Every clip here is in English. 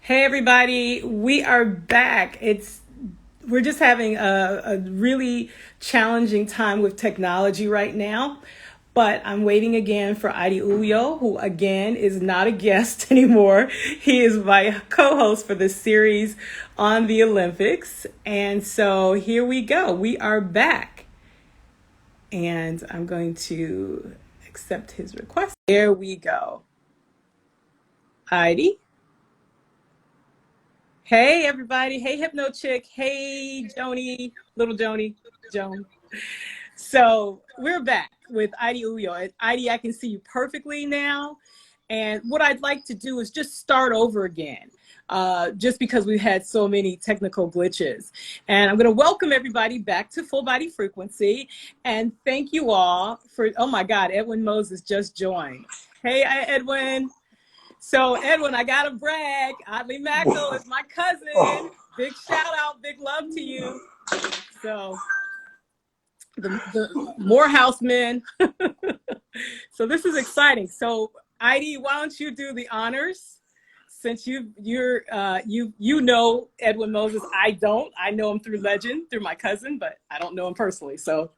Hey everybody, we are back. We're just having a really challenging time with technology right now, but I'm waiting again for Adi Uyo, who again is not a guest anymore. He is my co-host for the series on the Olympics. And so here we go. We are back. And I'm going to accept his request. There we go. Heidi. Hey everybody. Hey Hypno Chick. Hey Joni, little Joni, Joan. So we're back with Heidi Uyo. Heidi, I can see you perfectly now. And what I'd like to do is just start over again, just because we've had so many technical glitches. And I'm going to welcome everybody back to Full Body Frequency. And thank you all for, oh my God, Edwin Moses just joined. Hey, Edwin. So, Edwin, I got to brag. Audley Mackle is my cousin. Big shout out, big love to you. So, the Morehouse men. So, this is exciting. So, Heidi, why don't you do the honors? Since you know Edwin Moses, I don't. I know him through legend, through my cousin, but I don't know him personally. So,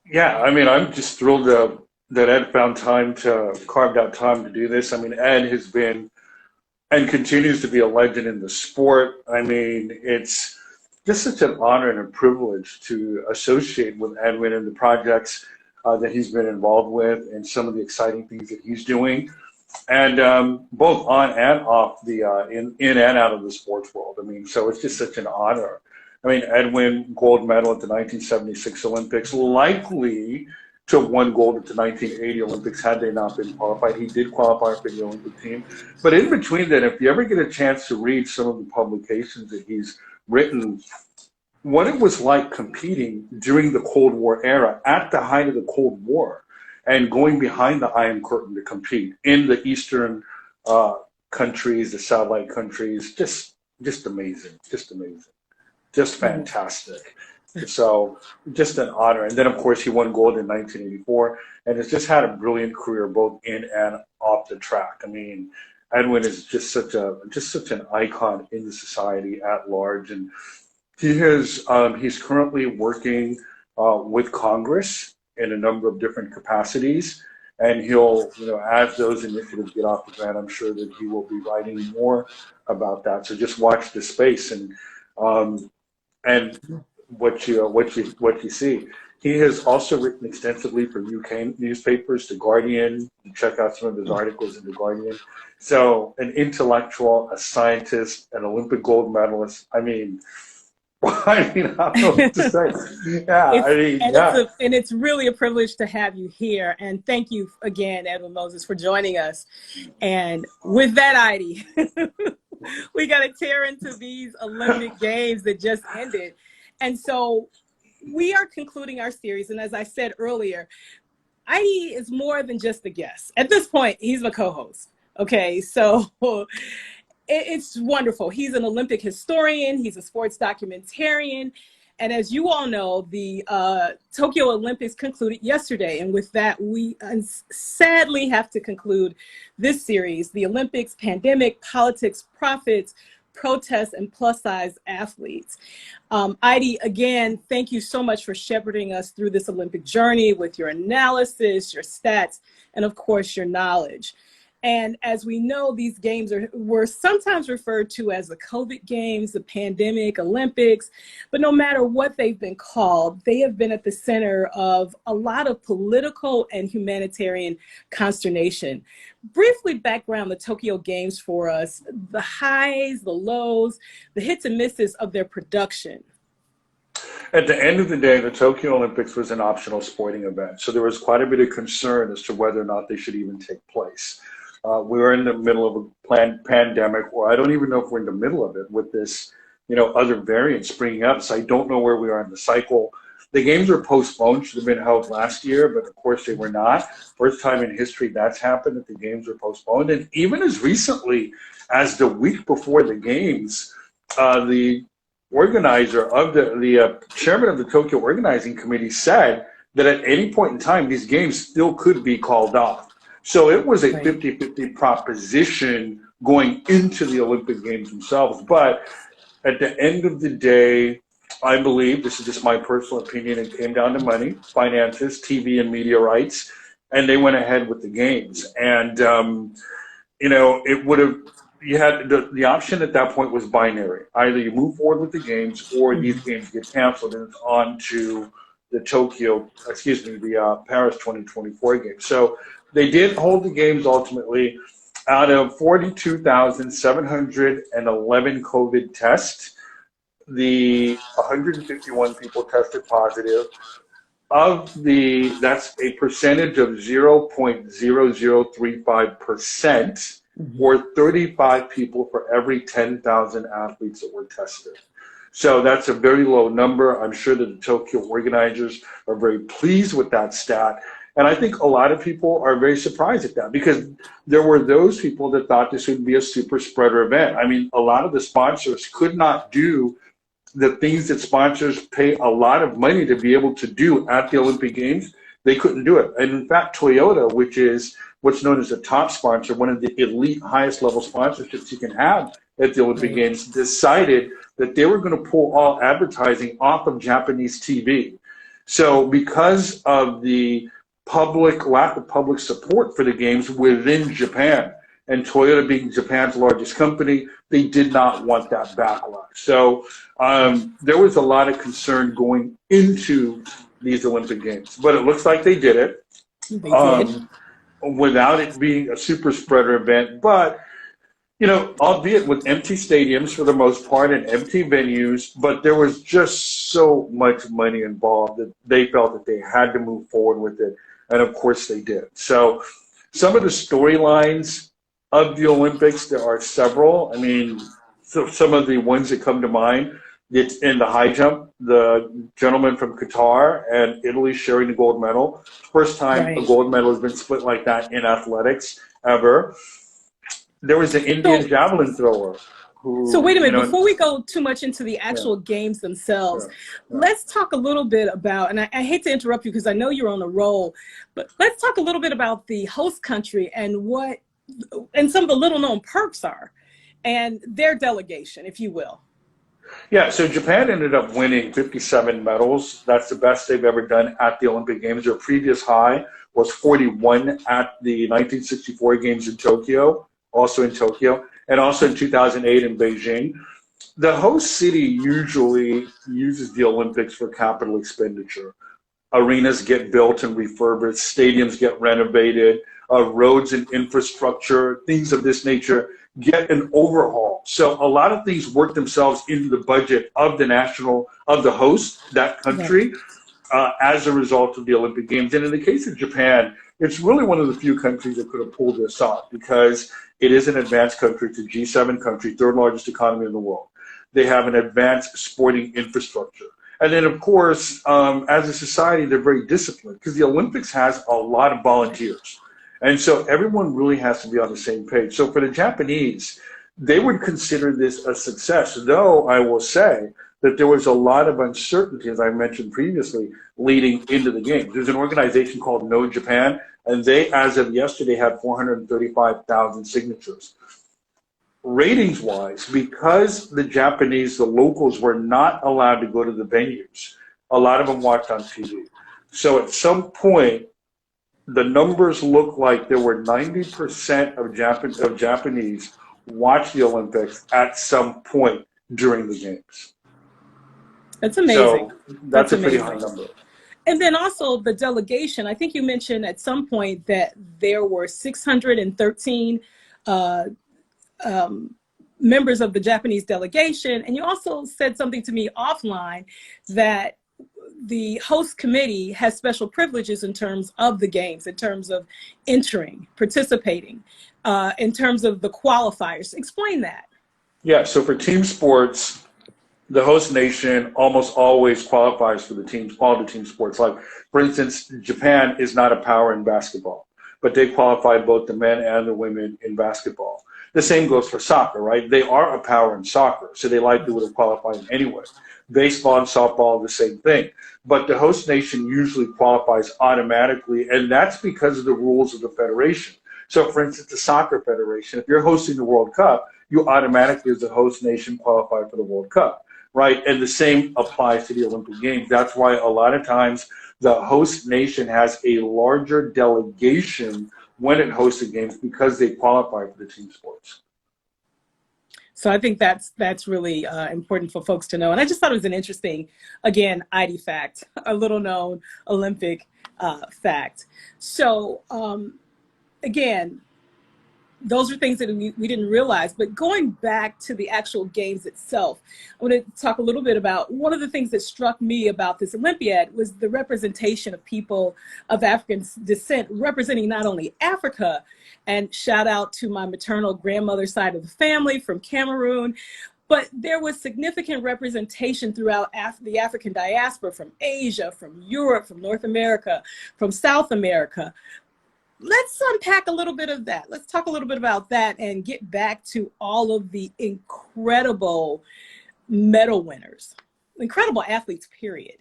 yeah, I mean, I'm just thrilled that Ed found time to carved out time to do this. I mean, Ed has been and continues to be a legend in the sport. I mean, it's just such an honor and a privilege to associate with Edwin and the projects that he's been involved with and some of the exciting things that he's doing. And both on and off the in and out of the sports world. I mean, so it's just such an honor. I mean, Edwin, gold medal at the 1976 Olympics, likely to have won gold at the 1980 Olympics had they not been qualified. He did qualify for the Olympic team. But in between that, if you ever get a chance to read some of the publications that he's written, what it was like competing during the Cold War era, at the height of the Cold War, and going behind the Iron Curtain to compete in the Eastern countries, the satellite countries, just amazing, just fantastic. So just an honor. And then, of course, he won gold in 1984 and has just had a brilliant career both in and off the track. I mean, Edwin is just such an icon in the society at large. And he's currently working with Congress in a number of different capacities. And he'll, as those initiatives get off the ground, I'm sure that he will be writing more about that. So just watch the space and what you see. He has also written extensively for UK newspapers, The Guardian. You check out some of his articles in The Guardian. So an intellectual, a scientist, an Olympic gold medalist. I mean, I don't know what to say. Yeah, and it's really a privilege to have you here. And thank you again, Edwin Moses, for joining us. And with that, Heidi, we got to tear into these Olympic Games that just ended. And so we are concluding our series. And as I said earlier, Heidi is more than just a guest. At this point, he's my co-host. Okay, so it's wonderful. He's an Olympic historian. He's a sports documentarian. And as you all know, the Tokyo Olympics concluded yesterday. And with that, we sadly have to conclude this series, the Olympics, pandemic, politics, profits, protests, and plus-size athletes. Heidi, again, thank you so much for shepherding us through this Olympic journey with your analysis, your stats, and of course, your knowledge. And as we know, these games were sometimes referred to as the COVID games, the pandemic, Olympics, but no matter what they've been called, they have been at the center of a lot of political and humanitarian consternation. Briefly background the Tokyo Games for us, the highs, the lows, the hits and misses of their production. At the end of the day, the Tokyo Olympics was an optional sporting event. So there was quite a bit of concern as to whether or not they should even take place. We were in the middle of a planned pandemic, or I don't even know if we're in the middle of it with this, other variant springing up. So I don't know where we are in the cycle. The games were postponed, should have been held last year, but of course they were not. First time in history that's happened, that the games were postponed. And even as recently as the week before the games, the organizer of the chairman of the Tokyo Organizing Committee said that at any point in time, these games still could be called off. So it was a 50-50 proposition going into the Olympic Games themselves. But at the end of the day, I believe, this is just my personal opinion, it came down to money, finances, TV and media rights, and they went ahead with the games. And, it would have, you had the option at that point was binary. Either you move forward with the games or these games get canceled and it's on to the Paris 2024 games. So they did hold the games ultimately. Out of 42,711 COVID tests, the 151 people tested positive. That's a percentage of 0.0035%, or 35 people for every 10,000 athletes that were tested. So that's a very low number. I'm sure that the Tokyo organizers are very pleased with that stat. And I think a lot of people are very surprised at that, because there were those people that thought this would be a super spreader event. I mean, a lot of the sponsors could not do the things that sponsors pay a lot of money to be able to do at the Olympic Games. They couldn't do it. And in fact, Toyota, which is what's known as a top sponsor, one of the elite highest level sponsorships you can have at the Olympic Games, decided that they were going to pull all advertising off of Japanese TV. So because of the lack of public support for the games within Japan, and Toyota being Japan's largest company, they did not want that backlash. So there was a lot of concern going into these Olympic Games, but it looks like they did it. They did. Without it being a super spreader event. But, albeit with empty stadiums for the most part and empty venues, but there was just so much money involved that they felt that they had to move forward with it. And of course they did. So some of the storylines of the Olympics, there are several. I mean, so some of the ones that come to mind, it's in the high jump, the gentleman from Qatar and Italy sharing the gold medal. First time a gold medal has been split like that in athletics ever. There was the Indian javelin thrower. So wait a minute, before we go too much into the actual games themselves, let's talk a little bit about, and I hate to interrupt you because I know you're on a roll, but let's talk a little bit about the host country and some of the little known perks are, and their delegation, if you will. Yeah, so Japan ended up winning 57 medals. That's the best they've ever done at the Olympic Games. Their previous high was 41 at the 1964 Games in Tokyo, also in Tokyo, and also in 2008 in Beijing. The host city usually uses the Olympics for capital expenditure. Arenas get built and refurbished, stadiums get renovated, roads and infrastructure, things of this nature get an overhaul. So a lot of things work themselves into the budget of the host, that country, as a result of the Olympic Games. And in the case of Japan, it's really one of the few countries that could have pulled this off, because it is an advanced country. It's a G7 country, third largest economy in the world. They have an advanced sporting infrastructure. And then, of course, as a society, they're very disciplined, because the Olympics has a lot of volunteers. And so everyone really has to be on the same page. So for the Japanese, they would consider this a success, though I will say that there was a lot of uncertainty, as I mentioned previously, leading into the games. There's an organization called No Japan, and they, as of yesterday, had 435,000 signatures. Ratings-wise, because the locals were not allowed to go to the venues, a lot of them watched on TV. So at some point, the numbers look like there were 90% of Japanese watch the Olympics at some point during the games. That's amazing. So that's a pretty high number. And then also the delegation, I think you mentioned at some point that there were 613 members of the Japanese delegation. And you also said something to me offline that the host committee has special privileges in terms of the games, in terms of entering, participating, in terms of the qualifiers. Explain that. Yeah, so for team sports, the host nation almost always qualifies for all the team sports. Like, for instance, Japan is not a power in basketball, but they qualify both the men and the women in basketball. The same goes for soccer, right? They are a power in soccer, so they likely would have qualified anyway. Baseball and softball, the same thing. But the host nation usually qualifies automatically, and that's because of the rules of the federation. So for instance, the soccer federation, if you're hosting the World Cup, you automatically as a host nation qualify for the World Cup, right? And the same applies to the Olympic Games. That's why a lot of times the host nation has a larger delegation when it hosts the games because they qualify for the team sports. So I think that's really important for folks to know. And I just thought it was an interesting, again, ID fact, a little known Olympic fact. So again, those are things that we didn't realize. But going back to the actual games itself, I want to talk a little bit about one of the things that struck me about this Olympiad was the representation of people of African descent representing not only Africa, and shout out to my maternal grandmother's side of the family from Cameroon, but there was significant representation throughout the African diaspora from Asia, from Europe, from North America, from South America. Let's unpack a little bit of that. Let's talk a little bit about that and get back to all of the incredible medal winners, incredible athletes, period.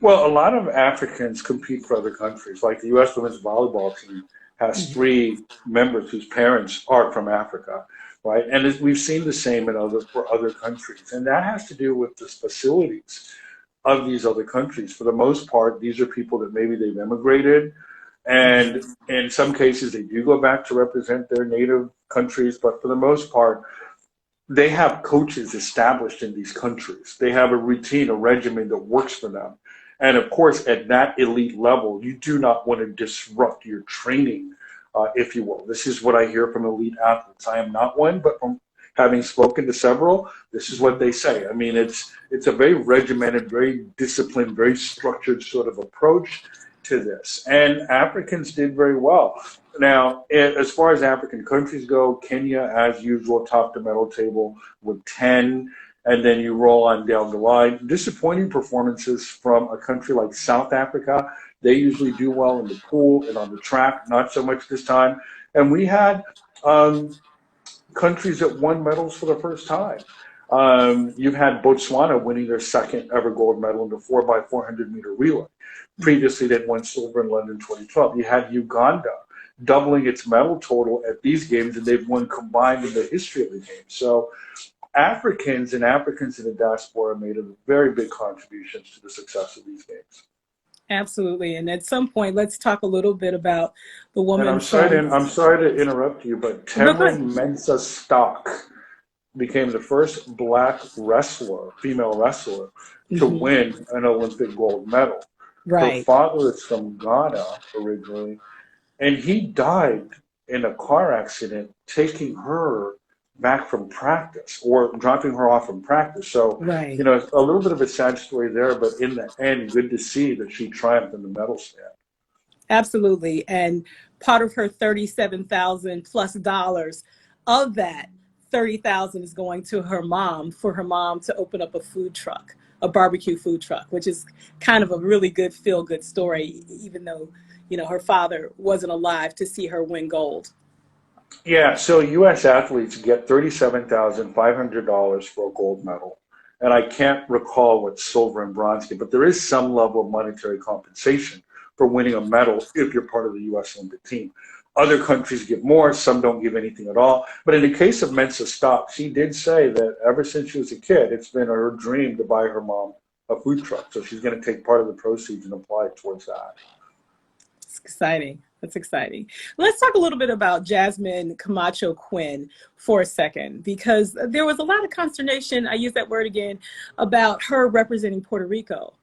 Well, a lot of Africans compete for other countries. Like the U.S. women's volleyball team has 3 members whose parents are from Africa, right? And we've seen the same for other countries. And that has to do with the facilities of these other countries. For the most part, these are people that maybe they've immigrated, and in some cases, they do go back to represent their native countries. But for the most part, they have coaches established in these countries. They have a routine, a regimen that works for them. And of course, at that elite level, you do not want to disrupt your training, if you will. This is what I hear from elite athletes. I am not one, but from having spoken to several, this is what they say. I mean, it's a very regimented, very disciplined, very structured sort of approach to this. And Africans did very well. Now, as far as African countries go, Kenya, as usual, topped the medal table with 10, and then you roll on down the line. Disappointing performances from a country like South Africa. They usually do well in the pool and on the track, not so much this time. And we had countries that won medals for the first time. You've had Botswana winning their 2nd ever gold medal in the 4x400 meter relay. Previously, they'd won silver in London 2012. You had Uganda doubling its medal total at these games, and they've won combined in the history of the game. So Africans and Africans in the diaspora made a very big contributions to the success of these games. Absolutely. And at some point, let's talk a little bit about the woman. And I'm sorry to interrupt you, but Temrin Mensah Stock became the first Black wrestler, female wrestler, to win an Olympic gold medal. Right. Her father is from Ghana originally, and he died in a car accident taking her back from practice or dropping her off from practice. So, you know, a little bit of a sad story there, but in the end, good to see that she triumphed in the medal stand. Absolutely. And part of her $37,000 plus dollars, of that, $30,000 is going to her mom for her mom to open up a food truck, a barbecue food truck, which is kind of a really good feel-good story, even though, you know, her father wasn't alive to see her win gold. Yeah, so U.S. athletes get $37,500 for a gold medal. And I can't recall what silver and bronze get, but there is some level of monetary compensation for winning a medal if you're part of the U.S. Olympic team. Other countries give more, some don't give anything at all. But in the case of Mensah Stock, she did say that ever since she was a kid, it's been her dream to buy her mom a food truck. So she's going to take part of the proceeds and apply it towards that. It's exciting. That's exciting. Let's talk a little bit about Jasmine Camacho Quinn for a second, because there was a lot of consternation, I use that word again, about her representing Puerto Rico.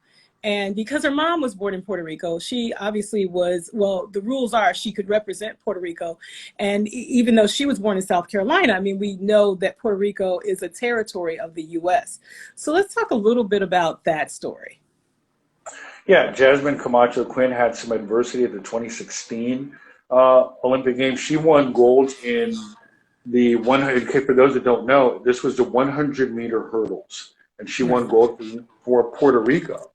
And because her mom was born in Puerto Rico, she obviously was, well, the rules are she could represent Puerto Rico. And even though she was born in South Carolina, I mean, we know that Puerto Rico is a territory of the U.S. So let's talk a little bit about that story. Yeah, Jasmine Camacho Quinn had some adversity at the 2016 Olympic Games. She won gold in the 100, for those that don't know, this was the 100-meter hurdles. And she won gold for Puerto Rico.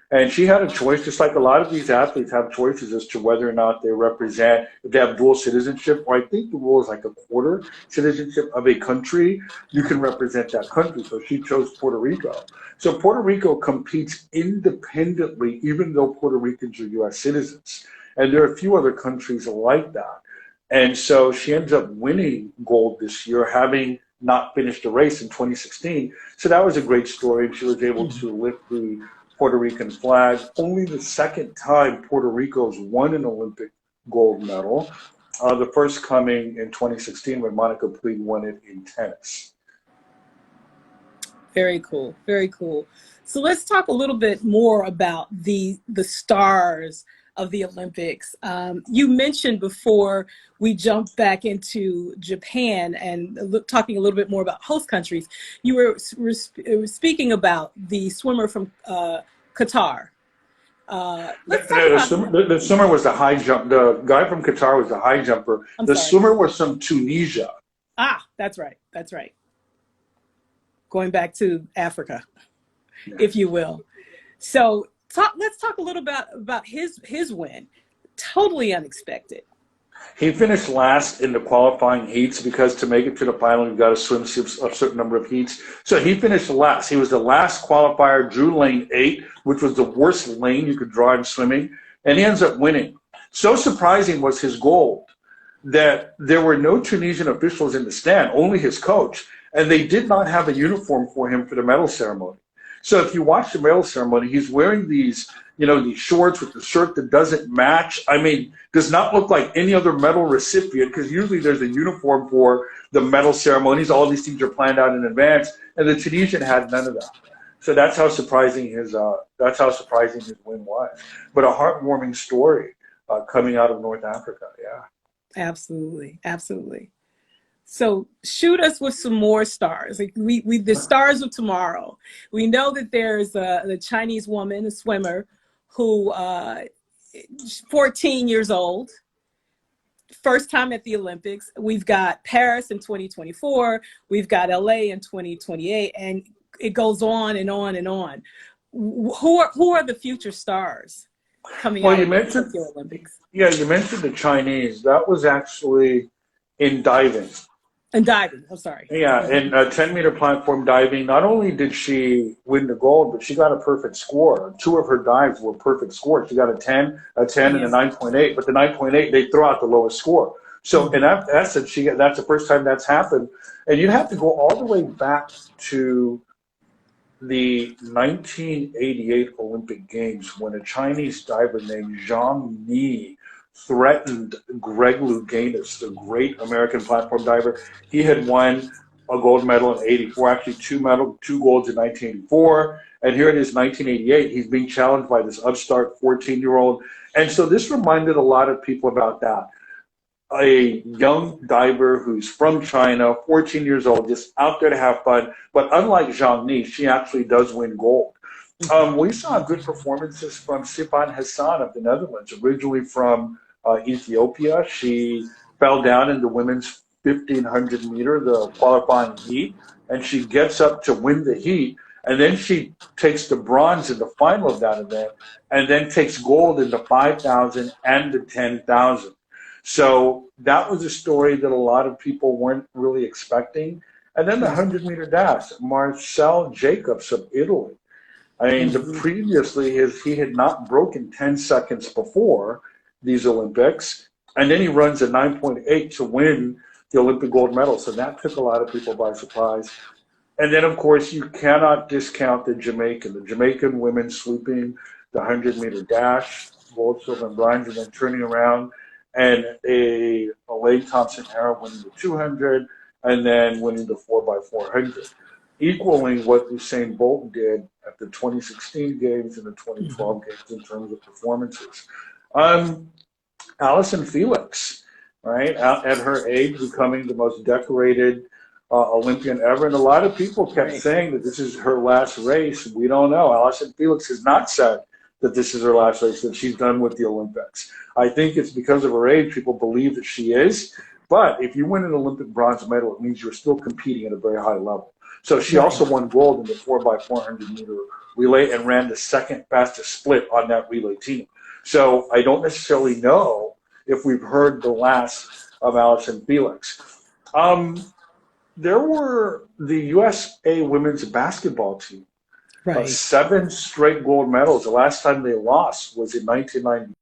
And she had a choice, just like a lot of these athletes have choices as to whether or not they represent, if they have dual citizenship, or I think the rule is like a quarter citizenship of a country, you can represent that country. So she chose Puerto Rico. So Puerto Rico competes independently, even though Puerto Ricans are U.S. citizens. And there are a few other countries like that. And so she ends up winning gold this year, having not finished a race in 2016. So that was a great story. She was able to lift the Puerto Rican flag. Only the second time Puerto Rico's won an Olympic gold medal. The first coming in 2016 when Monica Puig won it in tennis. Very cool. Very cool. So let's talk a little bit more about the stars of the Olympics. You mentioned before we jumped back into Japan and talking a little bit more about host countries, you were speaking about the swimmer from Qatar. Let's talk about the swimmer was the high jump. The guy from Qatar was the high jumper. The swimmer was from Tunisia. Ah, that's right. That's right. Going back to Africa, if you will. So let's talk a little about his win. Totally unexpected. He finished last in the qualifying heats because to make it to the final, you've got to swim a certain number of heats. So he finished last. He was the last qualifier, drew lane 8, which was the worst lane you could draw in swimming, and he ends up winning. So surprising was his gold that there were no Tunisian officials in the stand, only his coach, and they did not have a uniform for him for the medal ceremony. So if you watch the medal ceremony, he's wearing these, these shorts with the shirt that doesn't match. I mean, does not look like any other medal recipient, because usually there's a uniform for the medal ceremonies. All these things are planned out in advance, and the Tunisian had none of that. So that's how surprising his win was. But a heartwarming story coming out of North Africa. Yeah. Absolutely, absolutely. So shoot us with some more stars. Like the stars of tomorrow. We know that there's the Chinese woman, a swimmer, who 14 years old, first time at the Olympics. We've got Paris in 2024. We've got LA in 2028, and it goes on and on and on. Who are the future stars coming out of the Olympics? Yeah, you mentioned the Chinese. That was actually in diving. And diving, I'm sorry. Yeah, in 10-meter platform diving, not only did she win the gold, but she got a perfect score. 2 of her dives were perfect scores. She got a 10, and a 9.8, but the 9.8, they throw out the lowest score. So in essence, that's the first time that's happened. And you have to go all the way back to the 1988 Olympic Games when a Chinese diver named Zhang Ni threatened Greg Louganis, the great American platform diver. He had won a gold medal in '84, actually 2 golds in 1984. And here it is, 1988. He's being challenged by this upstart 14-year-old. And so this reminded a lot of people about that. A young diver who's from China, 14 years old, just out there to have fun. But unlike Zhang Ni, she actually does win gold. We saw good performances from Sifan Hassan of the Netherlands, originally from Ethiopia. She fell down in the women's 1,500 meter, the qualifying heat, and she gets up to win the heat. And then she takes the bronze in the final of that event, and then takes gold in the 5,000 and the 10,000. So that was a story that a lot of people weren't really expecting. And then the 100-meter dash, Marcel Jacobs of Italy. I mean, previously he had not broken 10 seconds before these Olympics, and then he runs a 9.8 to win the Olympic gold medal. So that took a lot of people by surprise. And then, of course, you cannot discount the Jamaican women sweeping the 100-meter dash, gold, silver, and bronze, and then turning around, and Elaine Thompson-Herah winning the 200, and then winning the 4x400. Equaling what Usain Bolt did at the 2016 games and the 2012 games in terms of performances. Allyson Felix, right, at her age, becoming the most decorated Olympian ever. And a lot of people kept saying that this is her last race. We don't know. Allyson Felix has not said that this is her last race, that she's done with the Olympics. I think it's because of her age, people believe that she is. But if you win an Olympic bronze medal, it means you're still competing at a very high level. So she also won gold in the 4x400 meter relay and ran the second fastest split on that relay team. So I don't necessarily know if we've heard the last of Allyson Felix. There were the USA women's basketball team. 7 straight gold medals. The last time they lost was in 1990.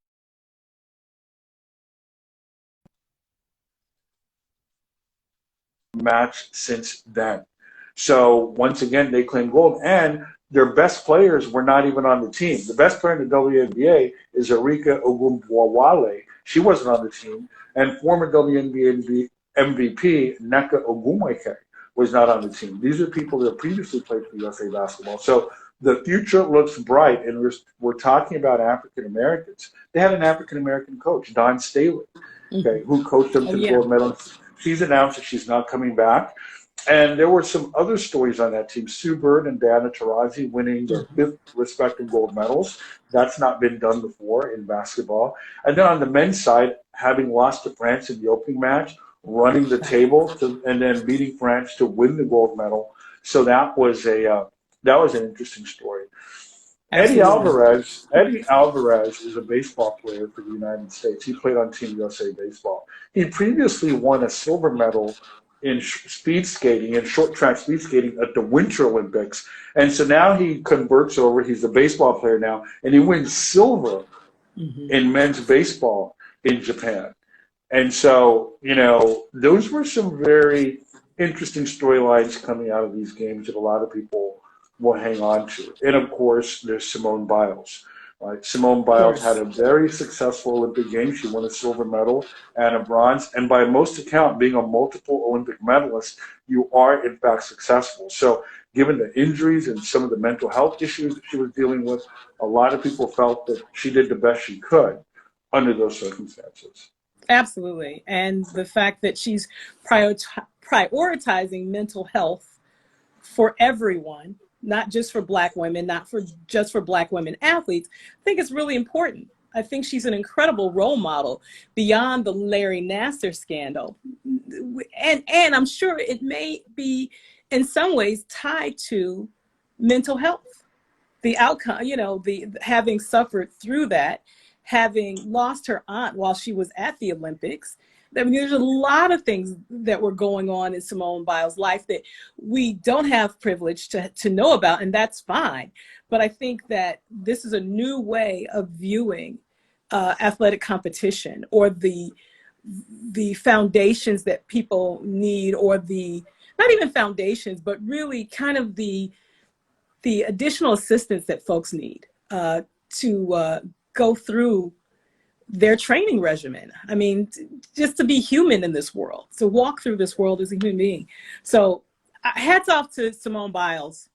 match since then. So once again, they claimed gold, and their best players were not even on the team. The best player in the WNBA is Erika Ogunbowale. She wasn't on the team, and former WNBA MVP Nneka Ogwumike was not on the team. These are people that previously played for USA Basketball. So the future looks bright, and we're talking about African Americans. They had an African American coach, Don Staley, okay, who coached them to the gold medal. She's announced that she's not coming back. And there were some other stories on that team. Sue Bird and Diana Taurasi winning their fifth respective gold medals. That's not been done before in basketball. And then on the men's side, having lost to France in the opening match, running the table and then beating France to win the gold medal. So that was an interesting story. Absolutely. Eddie Alvarez is a baseball player for the United States. He played on Team USA Baseball. He previously won a silver medal in speed skating, in short track speed skating at the Winter Olympics. And so now he converts over, he's a baseball player now, and he wins silver in men's baseball in Japan. And so, those were some very interesting storylines coming out of these games that a lot of people will hang on to. And of course, there's Simone Biles. Right? Simone Biles had a very successful Olympic Games. She won a silver medal and a bronze. And by most account, being a multiple Olympic medalist, you are in fact successful. So given the injuries and some of the mental health issues that she was dealing with, a lot of people felt that she did the best she could under those circumstances. Absolutely. And the fact that she's prioritizing mental health for everyone, not just for Black women, not just for Black women athletes, I think it's really important. I think she's an incredible role model beyond the Larry Nassar scandal. And I'm sure it may be in some ways tied to mental health. The outcome, the having suffered through that, having lost her aunt while she was at the Olympics. I mean, there's a lot of things that were going on in Simone Biles' life that we don't have privilege to know about, and that's fine. But I think that this is a new way of viewing athletic competition, or the foundations that people need, or not even foundations, but really kind of the additional assistance that folks need to go through their training regimen. I mean, just to be human in this world, to walk through this world as a human being. So hats off to Simone Biles.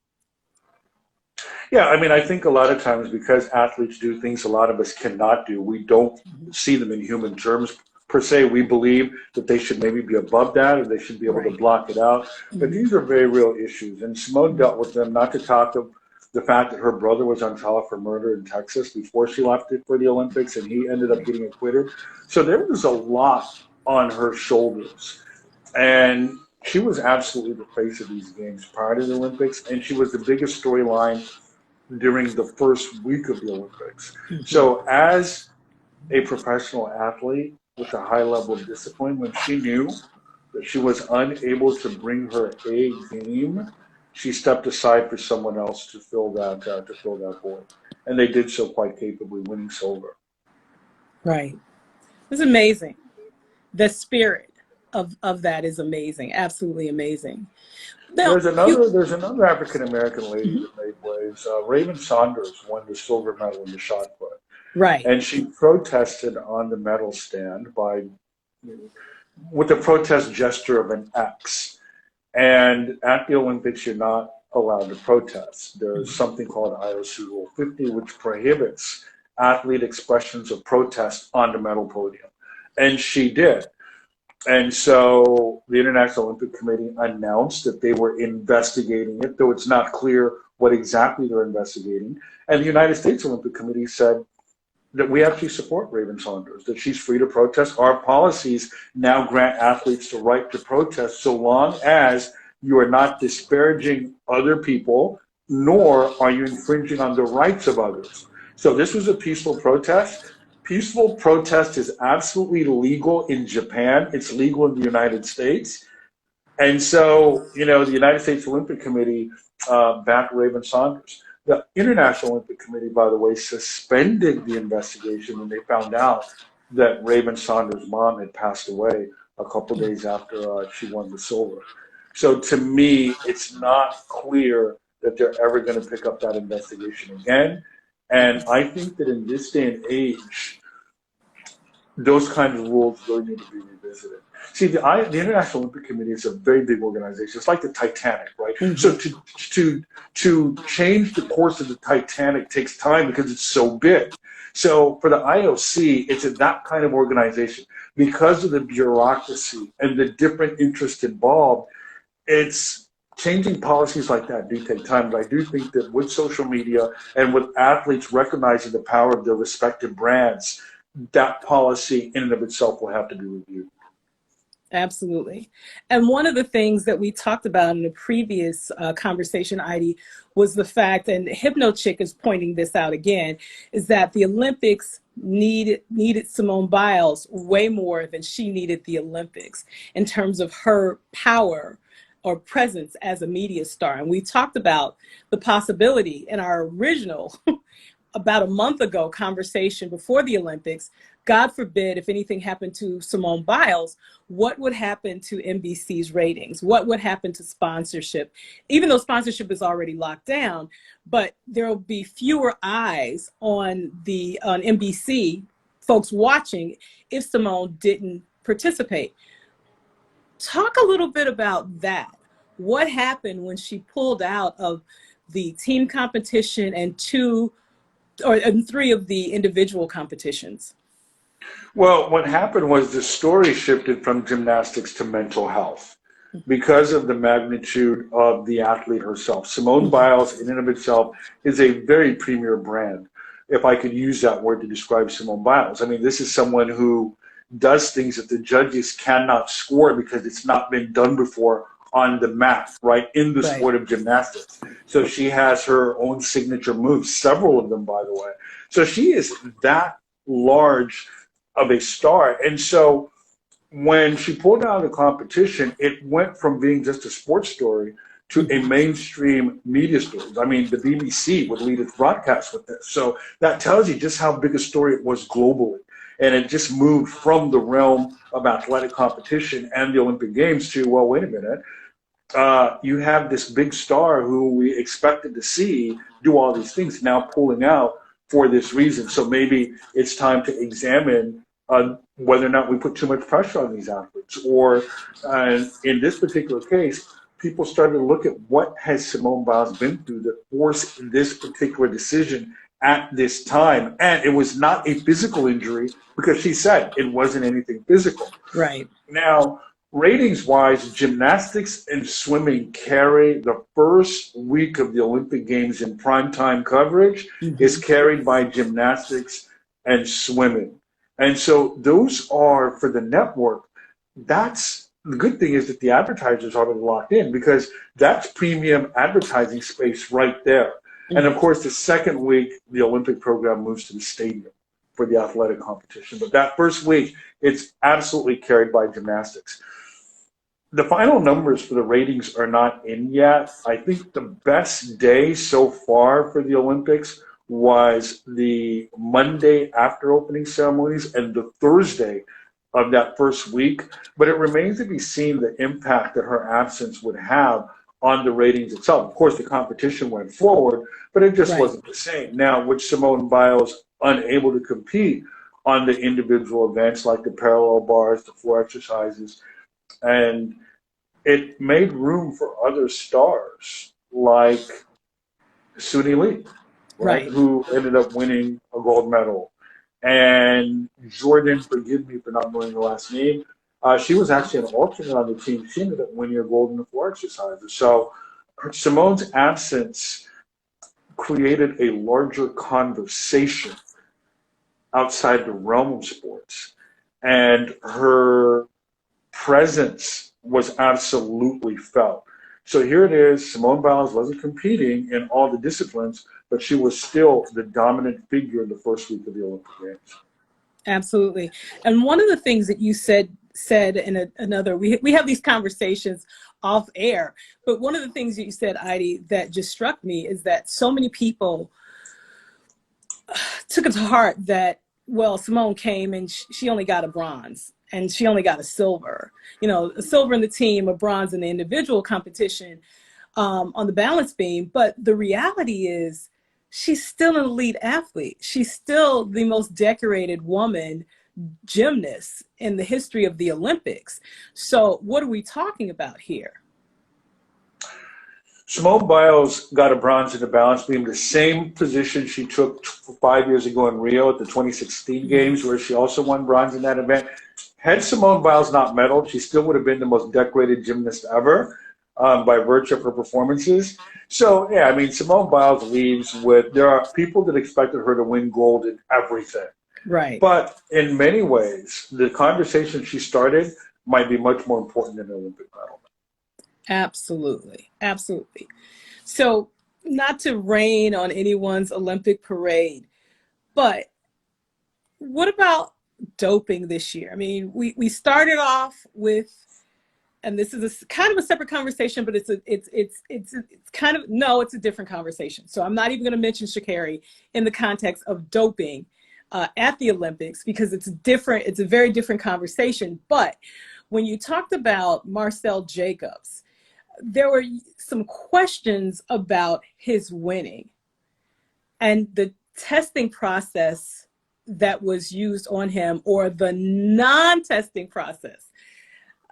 Yeah, I mean, I think a lot of times because athletes do things a lot of us cannot do, we don't see them in human terms per se. We believe that they should maybe be above that, or they should be able to block it out. But these are very real issues, and Simone dealt with them, not to talk of the fact that her brother was on trial for murder in Texas before she left it for the Olympics, and he ended up getting acquitted. So there was a lot on her shoulders. And she was absolutely the face of these games prior to the Olympics, and she was the biggest storyline during the first week of the Olympics. So as a professional athlete with a high level of discipline, when she knew that she was unable to bring her A game, she stepped aside for someone else to fill that void, and they did so quite capably, winning silver. Right, it's amazing. The spirit of that is amazing, absolutely amazing. Now, there's another African American lady that made waves. Raven Saunders won the silver medal in the shot put. Right, and she protested on the medal stand with the protest gesture of an X. And at the Olympics, you're not allowed to protest. There's something called IOC Rule 50, which prohibits athlete expressions of protest on the medal podium. And she did. And so the International Olympic Committee announced that they were investigating it, though it's not clear what exactly they're investigating. And the United States Olympic Committee said that we actually support Raven Saunders, that she's free to protest. Our policies now grant athletes the right to protest so long as you are not disparaging other people, nor are you infringing on the rights of others. So this was a peaceful protest. Peaceful protest is absolutely legal in Japan. It's legal in the United States. And so, the United States Olympic Committee backed Raven Saunders. The International Olympic Committee, by the way, suspended the investigation when they found out that Raven Saunders' mom had passed away a couple days after she won the silver. So to me, it's not clear that they're ever going to pick up that investigation again. And I think that in this day and age, those kinds of rules really need to be revisited. See, the International Olympic Committee is a very big organization. It's like the Titanic, right? Mm-hmm. So to change the course of the Titanic takes time because it's so big. So for the IOC, it's that kind of organization. Because of the bureaucracy and the different interests involved, it's changing policies like that do take time. But I do think that with social media and with athletes recognizing the power of their respective brands, that policy in and of itself will have to be reviewed. Absolutely. And one of the things that we talked about in the previous conversation, Heidi, was the fact, and HypnoChick is pointing this out again, is that the Olympics needed Simone Biles way more than she needed the Olympics in terms of her power or presence as a media star. And we talked about the possibility in our original about a month ago conversation before the Olympics. God forbid if anything happened to Simone Biles, what would happen to NBC's ratings? What would happen to sponsorship? Even though sponsorship is already locked down, but there will be fewer eyes on NBC, folks watching, if Simone didn't participate. Talk a little bit about that. What happened when she pulled out of the team competition and three of the individual competitions? Well, what happened was the story shifted from gymnastics to mental health because of the magnitude of the athlete herself. Simone Biles, in and of itself, is a very premier brand, if I could use that word to describe Simone Biles. I mean, this is someone who does things that the judges cannot score because it's not been done before on the mat, right, in the sport of gymnastics. So she has her own signature moves, several of them, by the way. So she is that large of a star. And so when she pulled out of the competition, it went from being just a sports story to a mainstream media story. I mean, the BBC would lead its broadcast with this. So that tells you just how big a story it was globally. And it just moved from the realm of athletic competition and the Olympic Games to, well, wait a minute, you have this big star who we expected to see do all these things now pulling out for this reason. So maybe it's time to examine whether or not we put too much pressure on these athletes. Or in this particular case, people started to look at what has Simone Biles been through that forced this particular decision at this time. And it was not a physical injury because she said it wasn't anything physical. Right. Now, ratings-wise, gymnastics and swimming carry the first week of the Olympic Games in primetime coverage is carried by gymnastics and swimming. And so those are, for the network, that's the good thing is that the advertisers are already locked in because that's premium advertising space right there. And of course, the second week, the Olympic program moves to the stadium for the athletic competition. But that first week, it's absolutely carried by gymnastics. The final numbers for the ratings are not in yet. I think the best day so far for the Olympics was the Monday after opening ceremonies and the Thursday of that first week. But it remains to be seen the impact that her absence would have on the ratings itself. Of course, the competition went forward, but it just wasn't the same. Now, with Simone Biles unable to compete on the individual events like the parallel bars, the floor exercises, and it made room for other stars like Suni Lee, right, who ended up winning a gold medal. And Jordan, forgive me for not knowing the last name, she was actually an alternate on the team. She ended up winning a gold in the floor exercises. So Simone's absence created a larger conversation outside the realm of sports. And her presence was absolutely felt. So here it is, Simone Biles wasn't competing in all the disciplines, but she was still the dominant figure in the first week of the Olympic Games. Absolutely. And one of the things that you said in another, we have these conversations off air, but one of the things that you said, Heidi, that just struck me is that so many people took it to heart that, well, Simone came and she only got a bronze. and she only got a silver. You know, a silver in the team, a bronze in the individual competition on the balance beam. But the reality is she's still an elite athlete. She's still the most decorated woman gymnast in the history of the Olympics. So what are we talking about here? Simone Biles got a bronze in the balance beam, the same position she took 5 years ago in Rio at the 2016 Games, where she also won bronze in that event. Had Simone Biles not medaled, she still would have been the most decorated gymnast ever by virtue of her performances. So, yeah, I mean, Simone Biles leaves with, there are people that expected her to win gold in everything. Right. But in many ways, the conversation she started might be much more important than an Olympic medal. Absolutely. Absolutely. So not to rain on anyone's Olympic parade, but what about doping this year? I mean, we started off with, and this is kind of a separate conversation, but it's a different conversation. So I'm not even going to mention Sha'Carri in the context of doping at the Olympics, because it's different. It's a very different conversation. But when you talked about Marcel Jacobs, there were some questions about his winning and the testing process that was used on him, or the non-testing process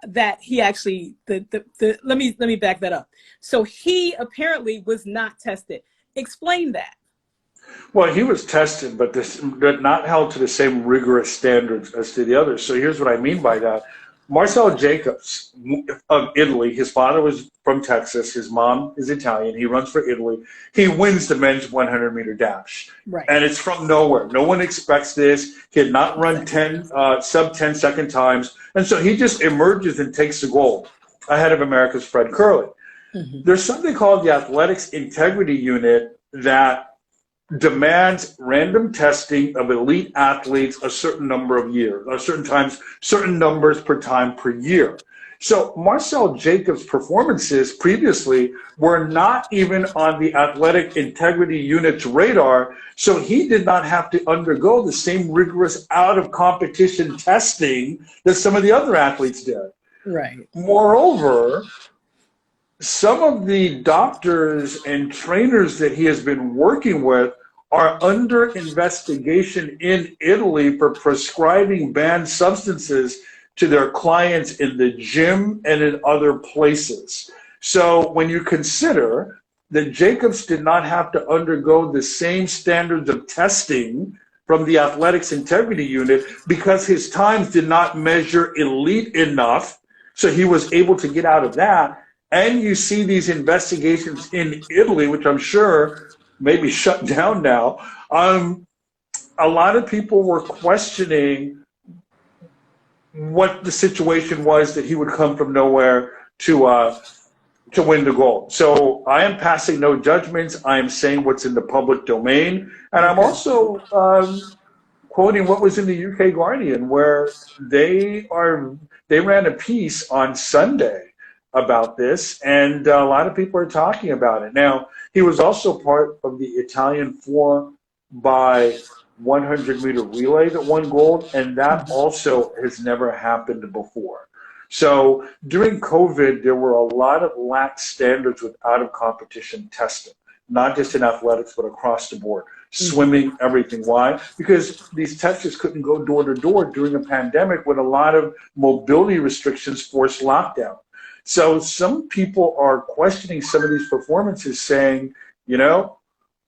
that he actually, let me back that up. So he apparently was not tested. Explain that. Well, he was tested, but not held to the same rigorous standards as to the others. So here's what I mean by that. Marcel Jacobs of Italy, his father was from Texas, his mom is Italian, he runs for Italy. He wins the men's 100-meter dash. Right. And it's from nowhere. No one expects this. He had not run sub 10-second times. And so he just emerges and takes the gold ahead of America's Fred Curley. Mm-hmm. There's something called the Athletics Integrity Unit that demands random testing of elite athletes a certain number of years, certain numbers per time per year. So Marcel Jacobs' performances previously were not even on the Athletic Integrity Unit's radar, so he did not have to undergo the same rigorous out-of-competition testing that some of the other athletes did. Right. Moreover, some of the doctors and trainers that he has been working with are under investigation in Italy for prescribing banned substances to their clients in the gym and in other places. So when you consider that Jacobs did not have to undergo the same standards of testing from the Athletics Integrity Unit because his times did not measure elite enough, so he was able to get out of that, and you see these investigations in Italy, which I'm sure may be shut down now, a lot of people were questioning what the situation was that he would come from nowhere to win the gold. So I am passing no judgments. I am saying what's in the public domain. And I'm also quoting what was in the UK Guardian, where they ran a piece on Sunday about this, and a lot of people are talking about it. Now, he was also part of the Italian 4 by 100-meter relay that won gold, and that also has never happened before. So during COVID, there were a lot of lax standards with out-of-competition testing, not just in athletics, but across the board. Swimming, everything. Why? Because these testers couldn't go door to door during a pandemic when a lot of mobility restrictions forced lockdown. So some people are questioning some of these performances, saying,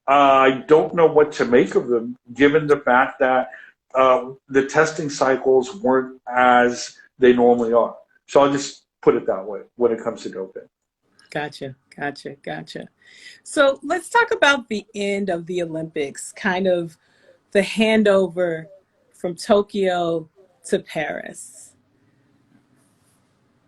I don't know what to make of them, given the fact that the testing cycles weren't as they normally are. So I'll just put it that way when it comes to doping. Gotcha. So let's talk about the end of the Olympics, kind of the handover from Tokyo to Paris.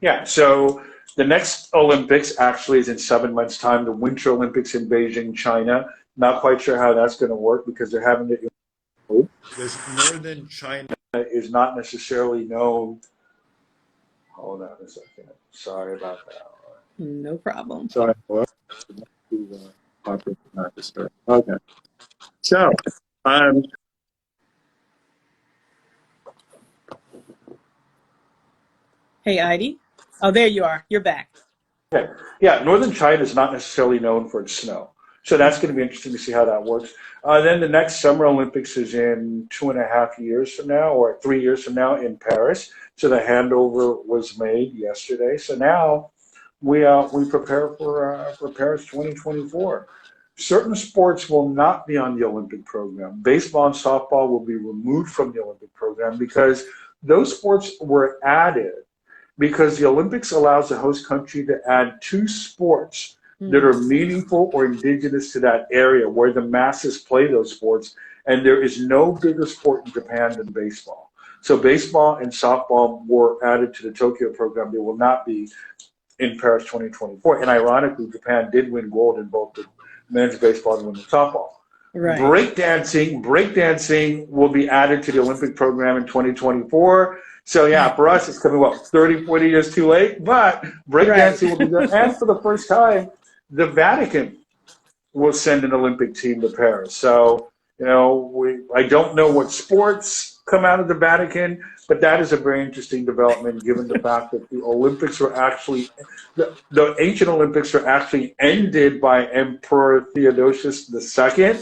Yeah, so the next Olympics actually is in 7 months' time, the Winter Olympics in Beijing, China. Not quite sure how that's going to work because they're having it. Because northern China is not necessarily known. Hold on a second. Sorry about that. No problem. Sorry. Okay. So, Hey, Heidi. Oh, there you are. You're back. Yeah, yeah. Northern China is not necessarily known for its snow, so that's going to be interesting to see how that works. Then the next Summer Olympics is in 2.5 years from now, or 3 years from now, in Paris. So the handover was made yesterday. So now we prepare for Paris 2024. Certain sports will not be on the Olympic program. Baseball and softball will be removed from the Olympic program because those sports were added because the Olympics allows the host country to add two sports that are meaningful or indigenous to that area where the masses play those sports. And there is no bigger sport in Japan than baseball. So baseball and softball were added to the Tokyo program. They will not be in Paris 2024. And ironically, Japan did win gold in both the men's baseball and women's softball. Right. Breakdancing will be added to the Olympic program in 2024. So yeah, for us, it's coming, 30, 40 years too late, but breakdancing will be there. And for the first time, the Vatican will send an Olympic team to Paris. So, I don't know what sports come out of the Vatican, but that is a very interesting development given the fact that the Olympics were actually, the ancient Olympics were actually ended by Emperor Theodosius II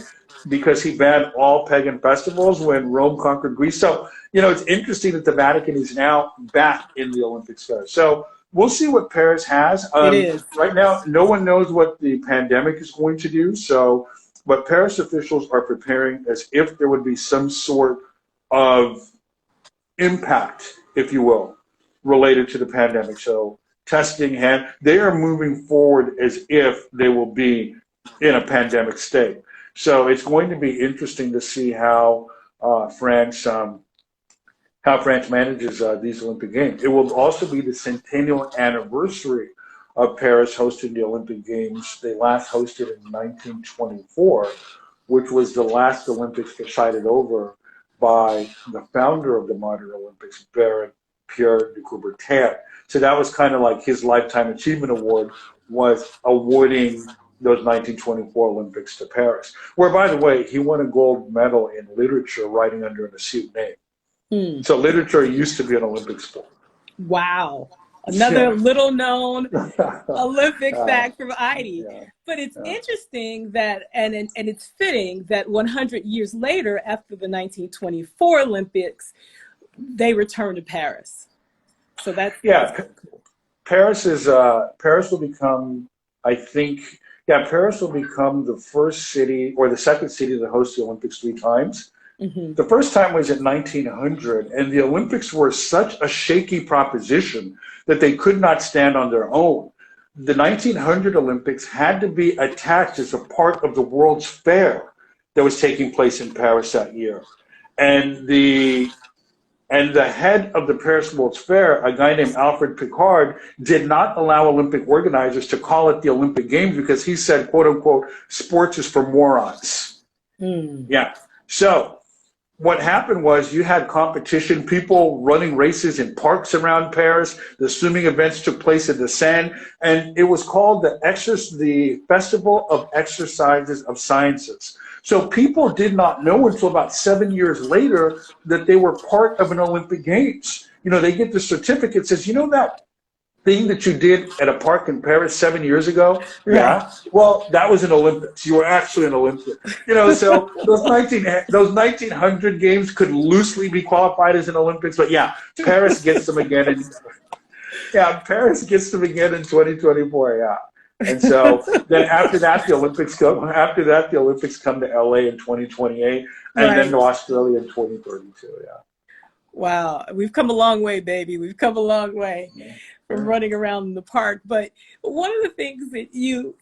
because he banned all pagan festivals when Rome conquered Greece. So, it's interesting that the Vatican is now back in the Olympics fair. So we'll see what Paris has. It is. Right now, no one knows what the pandemic is going to do. So, but Paris officials are preparing as if there would be some sort of impact, if you will, related to the pandemic. So testing, they are moving forward as if they will be in a pandemic state. So it's going to be interesting to see how France manages these Olympic Games. It will also be the centennial anniversary of Paris hosting the Olympic Games. They last hosted in 1924, which was the last Olympics presided over by the founder of the modern Olympics, Baron Pierre de Coubertin. So that was kind of like his Lifetime Achievement Award was awarding those 1924 Olympics to Paris, where, by the way, he won a gold medal in literature writing under an assumed name. So literature used to be an Olympic sport. Wow. Another little known Olympic fact from Heidi. But it's interesting that, and it's fitting that 100 years later, after the 1924 Olympics, they returned to Paris. So that's Paris will become, I think, Paris will become the first city or the second city to host the Olympics 3 times. The first time was in 1900, and the Olympics were such a shaky proposition that they could not stand on their own. The 1900 Olympics had to be attached as a part of the World's Fair that was taking place in Paris that year. And the head of the Paris World's Fair, a guy named Alfred Picard, did not allow Olympic organizers to call it the Olympic Games because he said, quote unquote, sports is for morons. So what happened was you had competition, people running races in parks around Paris. The swimming events took place in the Seine, and it was called the Festival of Exercises of Sciences. So people did not know until about 7 years later that they were part of an Olympic Games. They get the certificate, says, that thing that you did at a park in Paris 7 years ago? Yeah. Well, that was an Olympics. You were actually an Olympian. So those 1900 games could loosely be qualified as an Olympics, but Paris gets them again. Paris gets them again in 2024. And so then after that, the Olympics come. After that, the Olympics come to LA in 2028, and then to Australia in 2032. Wow, we've come a long way, baby. We've come a long way from running around in the park. But one of the things that you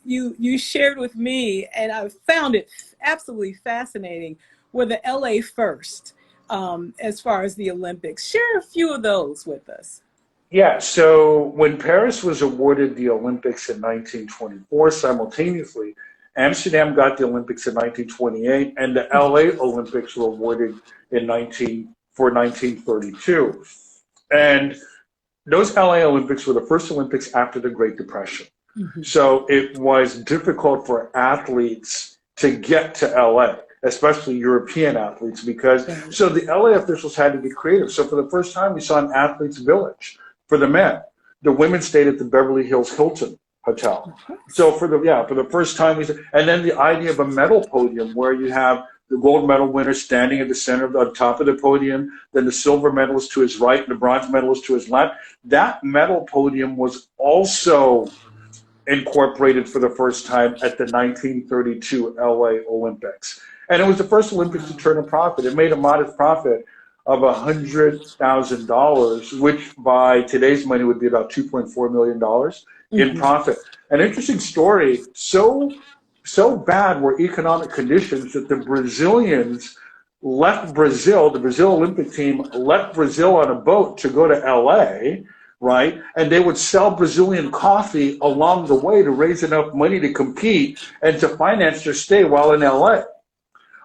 shared with me, and I found it absolutely fascinating, were the LA first as far as the Olympics. Share a few of those with us. So when Paris was awarded the Olympics in 1924, simultaneously, Amsterdam got the Olympics in 1928, and the LA Olympics were awarded in 1932. And those LA Olympics were the first Olympics after the Great Depression. So it was difficult for athletes to get to LA, especially European athletes, because so the LA officials had to get creative. So for the first time, we saw an athletes village. for the men. The women stayed at the Beverly Hills Hilton Hotel. So for the first time, and then the idea of a medal podium where you have the gold medal winner standing at the center of the top of the podium, then the silver medalist to his right and the bronze medalist to his left. That medal podium was also incorporated for the first time at the 1932 LA Olympics. And it was the first Olympics to turn a profit. It made a modest profit of $100,000, which by today's money would be about $2.4 million in profit. An interesting story, so bad were economic conditions that the Brazilians left Brazil, the Brazil Olympic team left Brazil on a boat to go to LA, right? And they would sell Brazilian coffee along the way to raise enough money to compete and to finance their stay while in LA.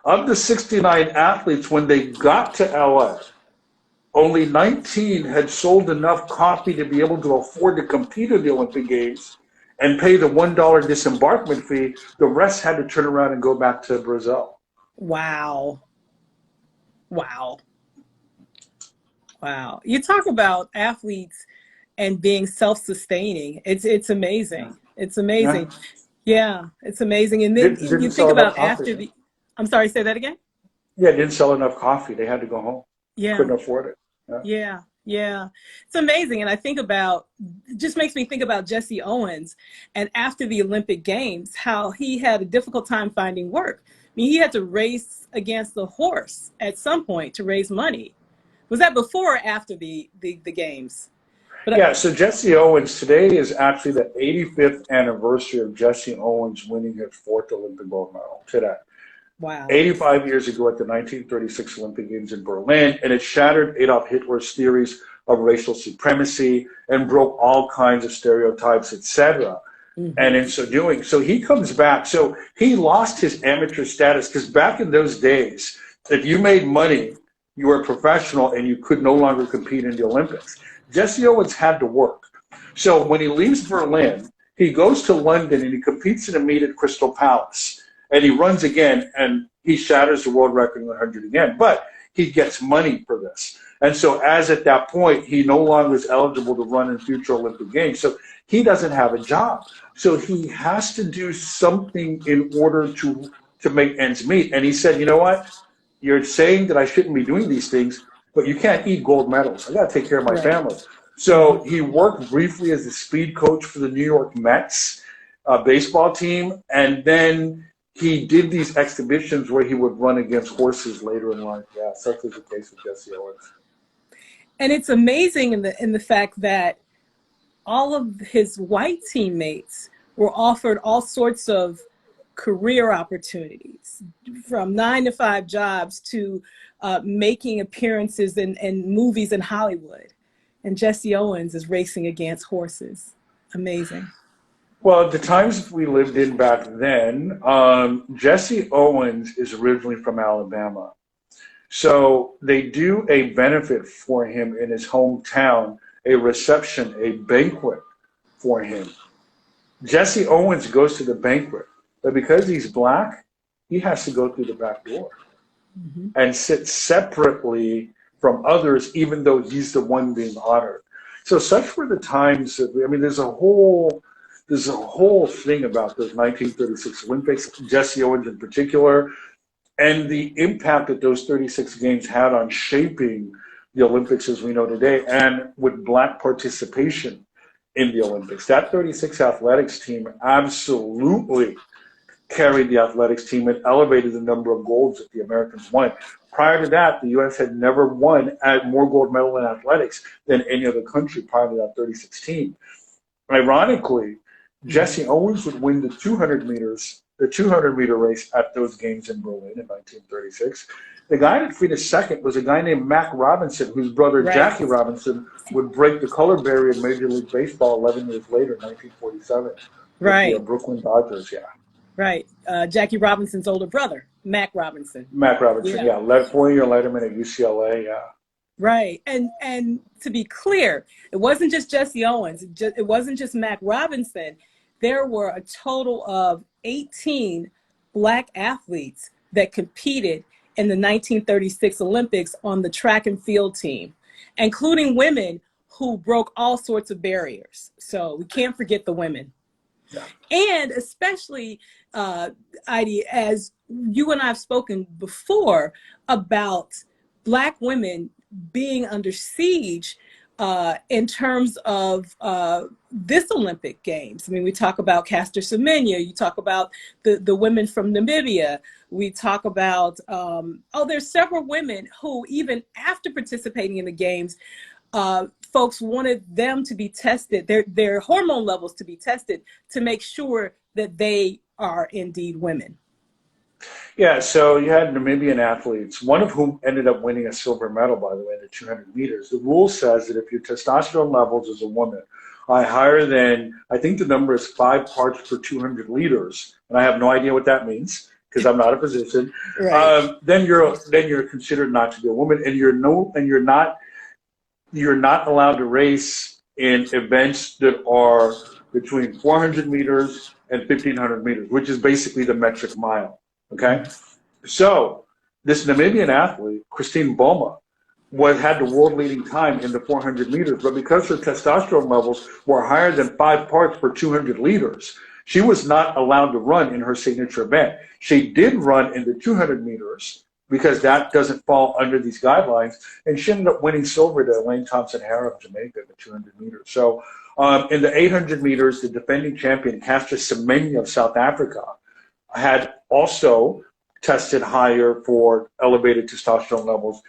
Of the 69 athletes, when they got to LA, only 19 had sold enough coffee to be able to afford to compete in the Olympic Games and pay the $1 disembarkment fee. The rest had to turn around and go back to Brazil. Wow. Wow. Wow. You talk about athletes and being self-sustaining. It's amazing. It's amazing. Yeah, it's amazing. And then you think about after the, I'm sorry, say that again? Yeah, didn't sell enough coffee. They had to go home. Yeah. Couldn't afford it. Yeah. It's amazing. And I think about, it just makes me think about Jesse Owens and after the Olympic Games, how he had a difficult time finding work. I mean, he had to race against the horse at some point to raise money. Was that before or after the games? But yeah, so Jesse Owens, today is actually the 85th anniversary of Jesse Owens winning his 4th Olympic gold medal today. Wow. 85 years ago at the 1936 Olympic Games in Berlin, and it shattered Adolf Hitler's theories of racial supremacy and broke all kinds of stereotypes, etc. And in so doing, so he comes back. So he lost his amateur status because back in those days, if you made money, you were a professional and you could no longer compete in the Olympics. Jesse Owens had to work. So when he leaves Berlin, he goes to London and he competes in a meet at Crystal Palace. And he runs again, and he shatters the world record in 100 again. But he gets money for this. And so as at that point, he no longer is eligible to run in future Olympic Games. So he doesn't have a job. So he has to do something in order to make ends meet. And he said, you know what? You're saying that I shouldn't be doing these things, but you can't eat gold medals. I got to take care of my family. So he worked briefly as a speed coach for the New York Mets baseball team. And then he did these exhibitions where he would run against horses later in life. Yeah, such was the case with Jesse Owens. And it's amazing in the fact that all of his white teammates were offered all sorts of career opportunities, from 9-to-5 jobs to making appearances in movies in Hollywood. And Jesse Owens is racing against horses. Amazing. Well, at the times we lived in back then, Jesse Owens is originally from Alabama. So they do a benefit for him in his hometown, a reception, a banquet for him. Jesse Owens goes to the banquet, but because he's black, he has to go through the back door and sit separately from others, even though he's the one being honored. So such were the times that, I mean, there's a whole thing about those 1936 Olympics, Jesse Owens in particular, and the impact that those 36 games had on shaping the Olympics as we know today, and with black participation in the Olympics. That 36 athletics team absolutely carried the athletics team and elevated the number of golds that the Americans won. Prior to that, the U.S. had never won more gold medal in athletics than any other country prior to that 36 team. Ironically, Jesse Owens would win the 200 meter race at those games in Berlin in 1936. The guy that finished second was a guy named Mac Robinson, whose brother Jackie Robinson would break the color barrier in Major League Baseball 11 years later in 1947. Right. With the Brooklyn Dodgers, Right. Jackie Robinson's older brother, Mac Robinson. Mac Robinson, yeah. 4-year letterman at UCLA, yeah. Right. And to be clear, it wasn't just Jesse Owens. It wasn't just Mac Robinson. There were a total of 18 black athletes that competed in the 1936 Olympics on the track and field team, including women who broke all sorts of barriers. So we can't forget the women. Yeah. And especially, Heidi, as you and I have spoken before about Black women being under siege in terms of this Olympic Games. I mean, we talk about Caster Semenya, you talk about the women from Namibia, we talk about, there's several women who, even after participating in the Games, folks wanted them to be tested, their hormone levels to be tested to make sure that they are indeed women. Yeah, so you had Namibian athletes, one of whom ended up winning a silver medal, by the way, in the 200 meters. The rule says that if your testosterone levels as a woman are higher than, I think the number is 5 parts per 200 liters, and I have no idea what that means because I'm not a physician. Right. Then you're considered not to be a woman, and you're not allowed to race in events that are between 400 meters and 1,500 meters, which is basically the metric mile. Okay, so this Namibian athlete, Christine Boma, had the world leading time in the 400 meters, but because her testosterone levels were higher than 5 parts per 200 liters, she was not allowed to run in her signature event. She did run in the 200 meters because that doesn't fall under these guidelines, and she ended up winning silver to Elaine Thompson-Herah of Jamaica in the 200 meters. So in the 800 meters, the defending champion, Caster Semenya of South Africa, had also tested higher for elevated testosterone levels,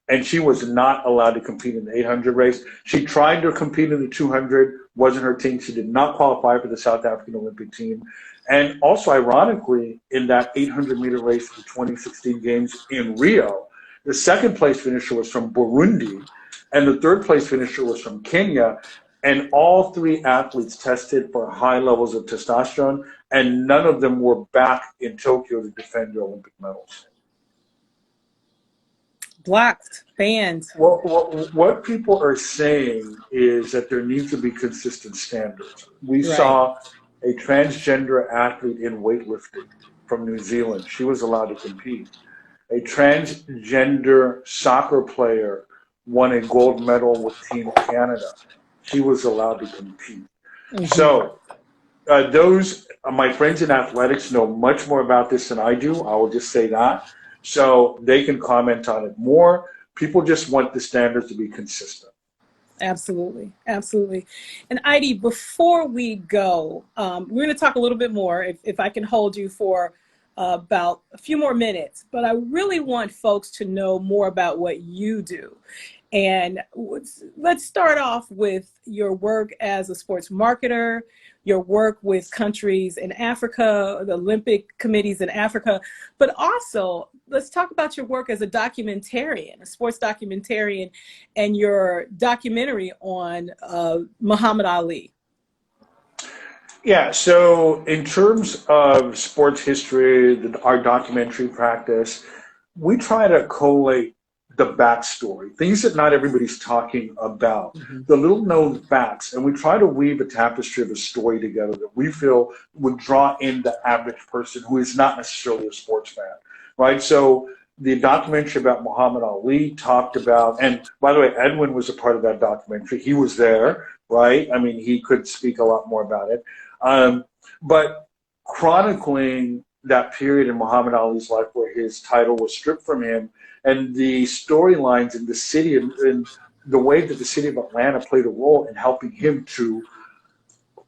and she was not allowed to compete in the 800 race. She tried to compete in the 200, wasn't her team. She did not qualify for the South African Olympic team. And also, ironically, in that 800-meter race for the 2016 Games in Rio, the second place finisher was from Burundi, and the third place finisher was from Kenya. And all 3 athletes tested for high levels of testosterone, and none of them were back in Tokyo to defend their Olympic medals. Blocked, banned. What people are saying is that there needs to be consistent standards. We saw a transgender athlete in weightlifting from New Zealand. She was allowed to compete. A transgender soccer player won a gold medal with Team Canada. She was allowed to compete. Mm-hmm. So my friends in athletics know much more about this than I do. I will just say that. So they can comment on it more. People just want the standards to be consistent. Absolutely. Absolutely. And Heidi, before we go, we're going to talk a little bit more, if I can hold you for about a few more minutes, but I really want folks to know more about what you do. And let's start off with your work as a sports marketer, your work with countries in Africa, the Olympic committees in Africa, but also let's talk about your work as a documentarian, a sports documentarian, and your documentary on Muhammad Ali. Yeah, so in terms of sports history, our documentary practice, we try to collate the backstory, things that not everybody's talking about, the little known facts, and we try to weave a tapestry of a story together that we feel would draw in the average person who is not necessarily a sports fan, right? So the documentary about Muhammad Ali talked about, and by the way, Edwin was a part of that documentary. He was there, right? I mean, he could speak a lot more about it. But chronicling that period in Muhammad Ali's life where his title was stripped from him, and the storylines in the city and the way that the city of Atlanta played a role in helping him to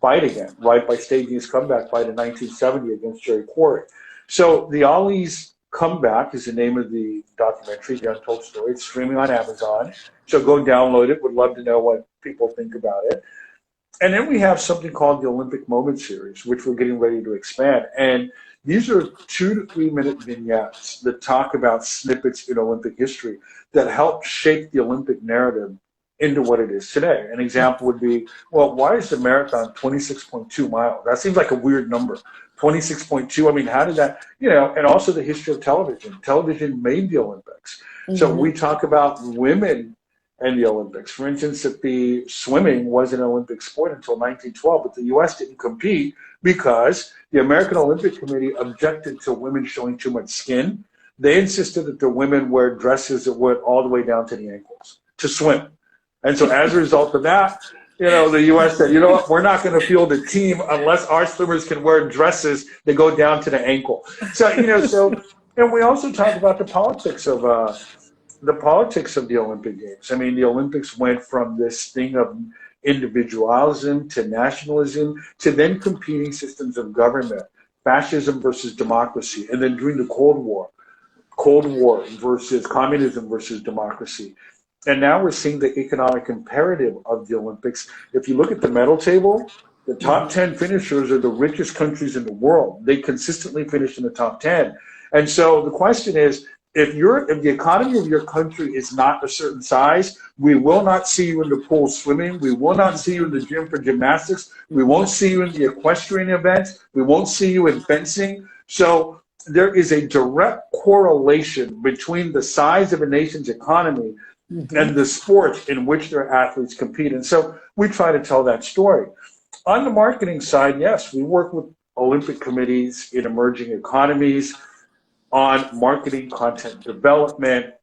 fight again, right, by staging his comeback fight in 1970 against Jerry Quarry. So the Ali's Comeback is the name of the documentary, The Untold Story. It's streaming on Amazon, so go download it. Would love to know what people think about it. And then we have something called the Olympic Moment Series, which we're getting ready to expand. And these are 2 to 3 minute vignettes that talk about snippets in Olympic history that help shape the Olympic narrative into what it is today. An example would be, well, why is the marathon 26.2 miles? That seems like a weird number. 26.2, I mean, how did that, and also the history of television. Television made the Olympics. Mm-hmm. So we talk about women and the Olympics. For instance, that the swimming wasn't an Olympic sport until 1912, but the U.S. didn't compete because the American Olympic Committee objected to women showing too much skin. They insisted that the women wear dresses that went all the way down to the ankles to swim. And so as a result of that, the U.S. said, you know what, we're not going to field a team unless our swimmers can wear dresses that go down to the ankle. So, and we also talk about the politics of the Olympic Games. I mean, the Olympics went from this thing of individualism to nationalism to then competing systems of government, fascism versus democracy, and then during the Cold War versus communism versus democracy. And now we're seeing the economic imperative of the Olympics. If you look at the medal table, the top 10 finishers are the richest countries in the world. They consistently finish in the top 10. And so the question is, if the economy of your country is not a certain size, we will not see you in the pool swimming. We will not see you in the gym for gymnastics. We won't see you in the equestrian events. We won't see you in fencing. So there is a direct correlation between the size of a nation's economy and the sport in which their athletes compete. And so we try to tell that story. On the marketing side, yes, we work with Olympic committees in emerging economies on marketing, content development,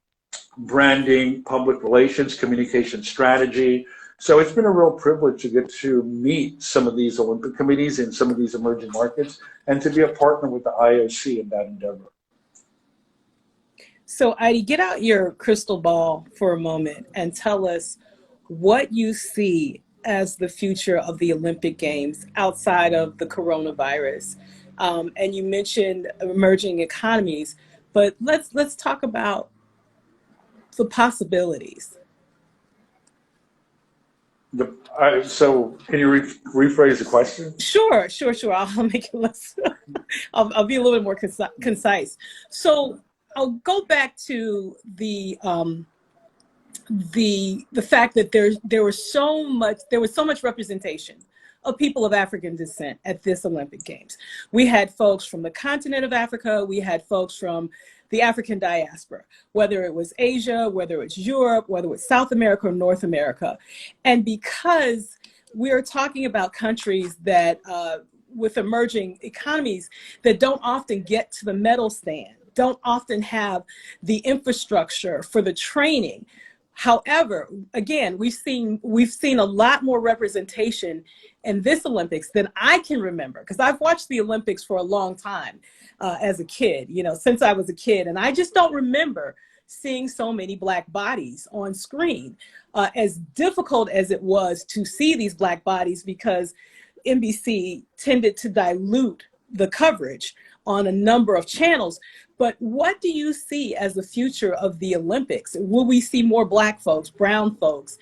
branding, public relations, communication strategy. So it's been a real privilege to get to meet some of these Olympic committees in some of these emerging markets and to be a partner with the IOC in that endeavor. So Heidi, get out your crystal ball for a moment and tell us what you see as the future of the Olympic Games outside of the coronavirus. And you mentioned emerging economies, but let's talk about the possibilities. So can you rephrase the question? Sure. I'll make it less. I'll be a little bit more concise. So I'll go back to the fact that there was so much representation of people of African descent at this Olympic Games. We had folks from the continent of Africa. We had folks from the African diaspora, whether it was Asia, whether it's Europe, whether it's South America or North America. And because we're talking about countries that, with emerging economies that don't often get to the medal stand, don't often have the infrastructure for the training. However, again, we've seen a lot more representation in this Olympics than I can remember, because I've watched the Olympics for a long time as a kid, since I was a kid, and I just don't remember seeing so many Black bodies on screen. As difficult as it was to see these Black bodies, because NBC tended to dilute the coverage on a number of channels. But what do you see as the future of the Olympics? Will we see more Black folks, brown folks?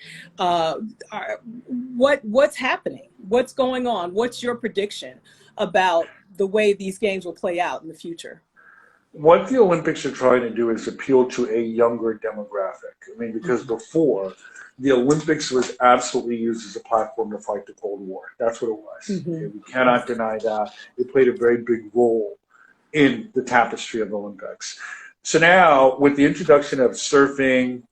What's happening? What's going on? What's your prediction about the way these games will play out in the future? What the Olympics are trying to do is appeal to a younger demographic. I mean, because before, the Olympics was absolutely used as a platform to fight the Cold War. That's what it was. We cannot deny that. It played a very big role in the tapestry of the Olympics. So now, with the introduction of surfing,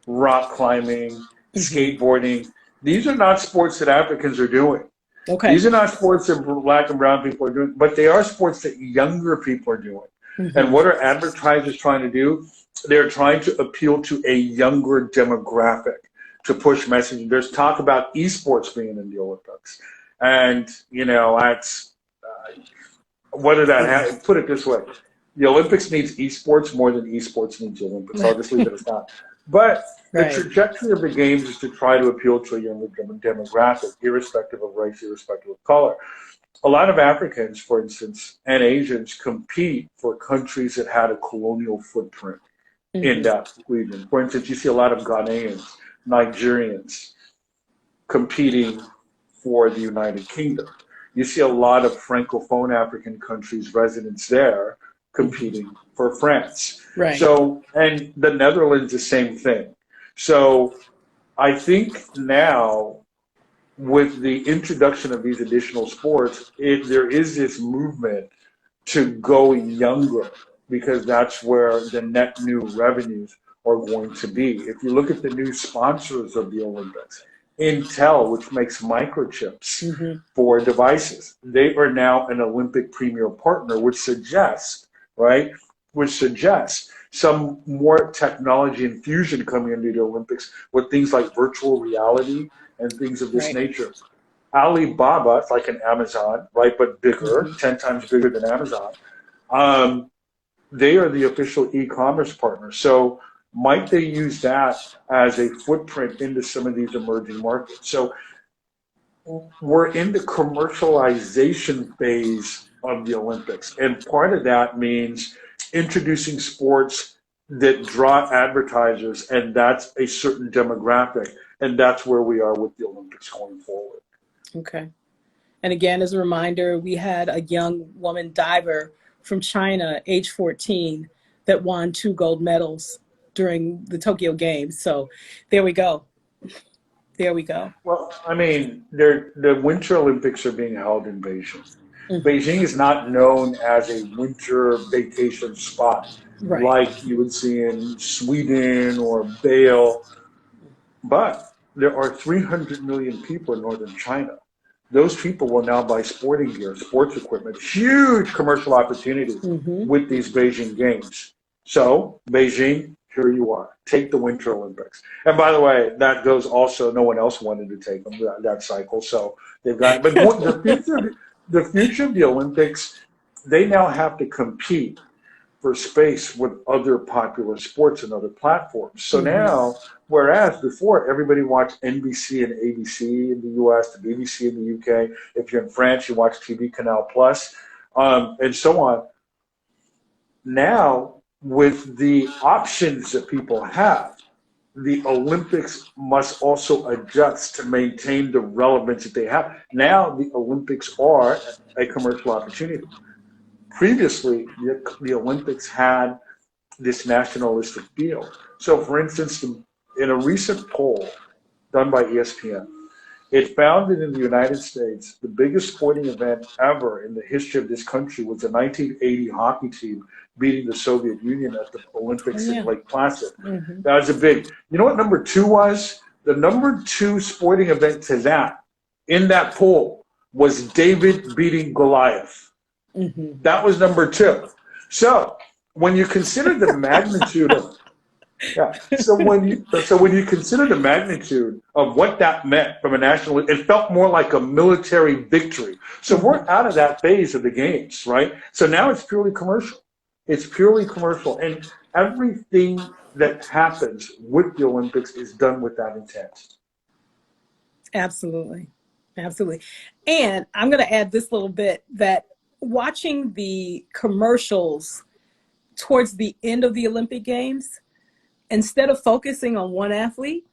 rock climbing, skateboarding, these are not sports that Africans are doing. Okay. These are not sports that Black and brown people are doing, but they are sports that younger people are doing. And what are advertisers trying to do? They're trying to appeal to a younger demographic to push messaging. There's talk about esports being in the Olympics. And, that's... whether that put it this way, the Olympics needs esports more than esports needs the Olympics. I'll just leave it as that. But the trajectory of the games is to try to appeal to a younger demographic, irrespective of race, irrespective of color. A lot of Africans, for instance, and Asians compete for countries that had a colonial footprint in that region. For instance, you see a lot of Ghanaians, Nigerians competing for the United Kingdom. You see a lot of Francophone African countries, residents there, competing for France. Right. So, and the Netherlands, the same thing. So I think now, with the introduction of these additional sports, there is this movement to go younger, because that's where the net new revenues are going to be. If you look at the new sponsors of the Olympics, Intel, which makes microchips for devices, they are now an Olympic premier partner, which suggests some more technology infusion coming into the Olympics with things like virtual reality and things of this Right. nature. Alibaba, it's like an Amazon, right, but bigger, 10 times bigger than Amazon. They are the official e-commerce partner. So might they use that as a footprint into some of these emerging markets? So we're in the commercialization phase of the Olympics. And part of that means introducing sports that draw advertisers, and that's a certain demographic. And that's where we are with the Olympics going forward. Okay. And again, as a reminder, we had a young woman diver from China, age 14, that won 2 gold medals during the Tokyo Games. So there we go. There we go. Well, I mean, the Winter Olympics are being held in Beijing. Beijing is not known as a winter vacation spot like you would see in Sweden or Bale, but there are 300 million people in northern China. Those people will now buy sporting gear, sports equipment, huge commercial opportunity with these Beijing Games. So, Beijing, here you are. Take the Winter Olympics. And by the way, that goes also, no one else wanted to take them, that cycle. So they've got, but the future of the Olympics, they now have to compete for space with other popular sports and other platforms. So now, whereas before everybody watched NBC and ABC in the US, the BBC in the UK, if you're in France, you watch TV Canal Plus, and so on. Now, with the options that people have, the Olympics must also adjust to maintain the relevance that they have. Now, the Olympics are a commercial opportunity. Previously, the Olympics had this nationalistic feel. So, for instance, in a recent poll done by ESPN, it found that in the United States, the biggest sporting event ever in the history of this country was the 1980 hockey team beating the Soviet Union at the Olympics in Lake Placid. That was a big. You know what number 2 was? The number 2 sporting event to that, in that poll, was David beating Goliath. That was number 2. So when you consider the magnitude of so when you consider the magnitude of what that meant from a national, it felt more like a military victory. So we're out of that phase of the games, right? So now it's purely commercial. It's purely commercial, and everything that happens with the Olympics is done with that intent. Absolutely, absolutely. And I'm going to add this little bit that watching the commercials towards the end of the Olympic Games, instead of focusing on one athlete,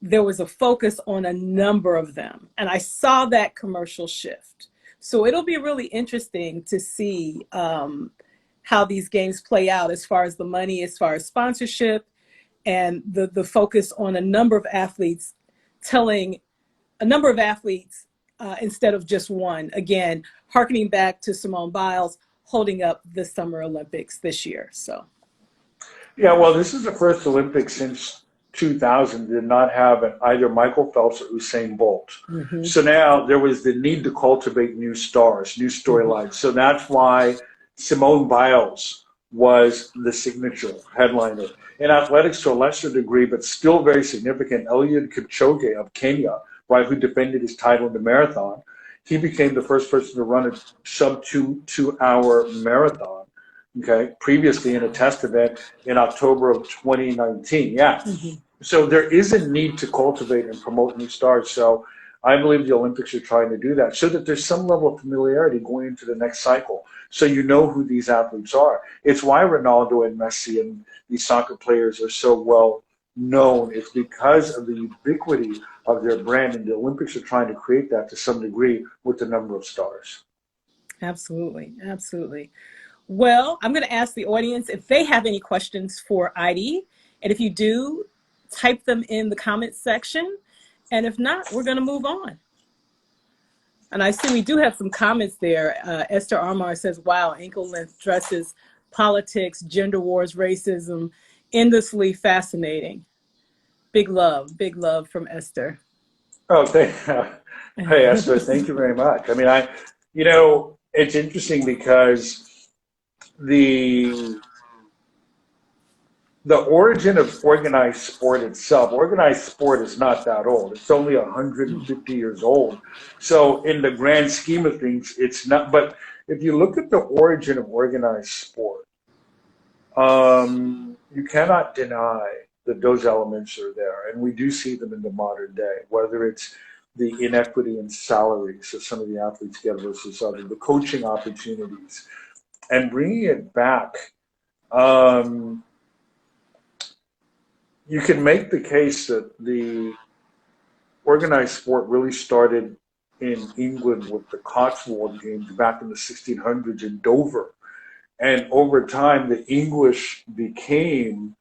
there was a focus on a number of them. And I saw that commercial shift. So it'll be really interesting to see how these games play out as far as the money, as far as sponsorship, and the focus on a number of athletes, telling a number of athletes instead of just one. Again, hearkening back to Simone Biles holding up the Summer Olympics this year. So. Yeah, well, this is the first Olympics since 2000 did not have either Michael Phelps or Usain Bolt. So now there was the need to cultivate new stars, new storylines. So that's why Simone Biles was the signature headliner. In athletics, to a lesser degree, but still very significant, Eliud Kipchoge of Kenya, right, who defended his title in the marathon, he became the first person to run a sub 2-hour marathon. Okay, previously in a test event in October of 2019. So there is a need to cultivate and promote new stars. So I believe the Olympics are trying to do that so that there's some level of familiarity going into the next cycle. So you know who these athletes are. It's why Ronaldo and Messi and these soccer players are so well known. It's because of the ubiquity of their brand, and the Olympics are trying to create that to some degree with the number of stars. Absolutely, absolutely. Well, I'm going to ask the audience if they have any questions for Heidi. And if you do, type them in the comments section. And if not, we're going to move on. And I see we do have some comments there. Esther Armar says, wow, ankle-length dresses, politics, gender wars, racism, endlessly fascinating. Big love from Esther. Oh, hey, Esther, thank you very much. I mean, it's interesting because the the origin of organized sport itself, organized sport is not that old. It's only 150 years old. So in the grand scheme of things, it's not. But if you look at the origin of organized sport, you cannot deny that those elements are there. And we do see them in the modern day, whether it's the inequity in salaries that some of the athletes get versus others, the coaching opportunities, and bringing it back. You can make the case that the organized sport really started in England with the Cotswold Games back in the 1600s in Dover. And over time, the English became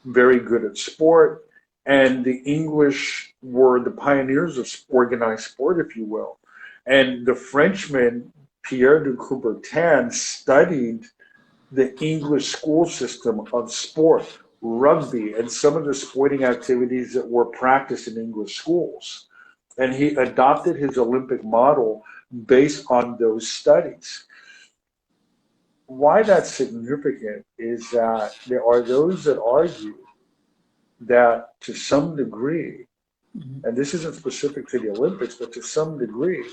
very good at sport, and the English were the pioneers of organized sport, if you will. And the Frenchman, Pierre de Coubertin, studied the English school system of sport, rugby, and some of the sporting activities that were practiced in English schools. And he adopted his Olympic model based on those studies. Why that's significant is that there are those that argue that to some degree, and this isn't specific to the Olympics, but to some degree,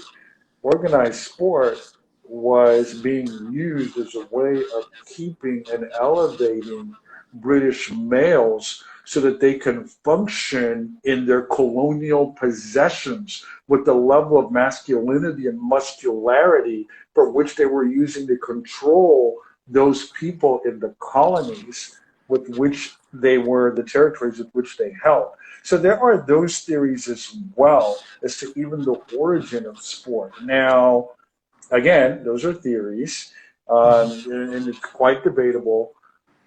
organized sport was being used as a way of keeping and elevating British males so that they can function in their colonial possessions with the level of masculinity and muscularity for which they were using to control those people in the colonies with which they were, the territories with which they held. So there are those theories as well as to even the origin of sport. Now, again, those are theories, and it's quite debatable.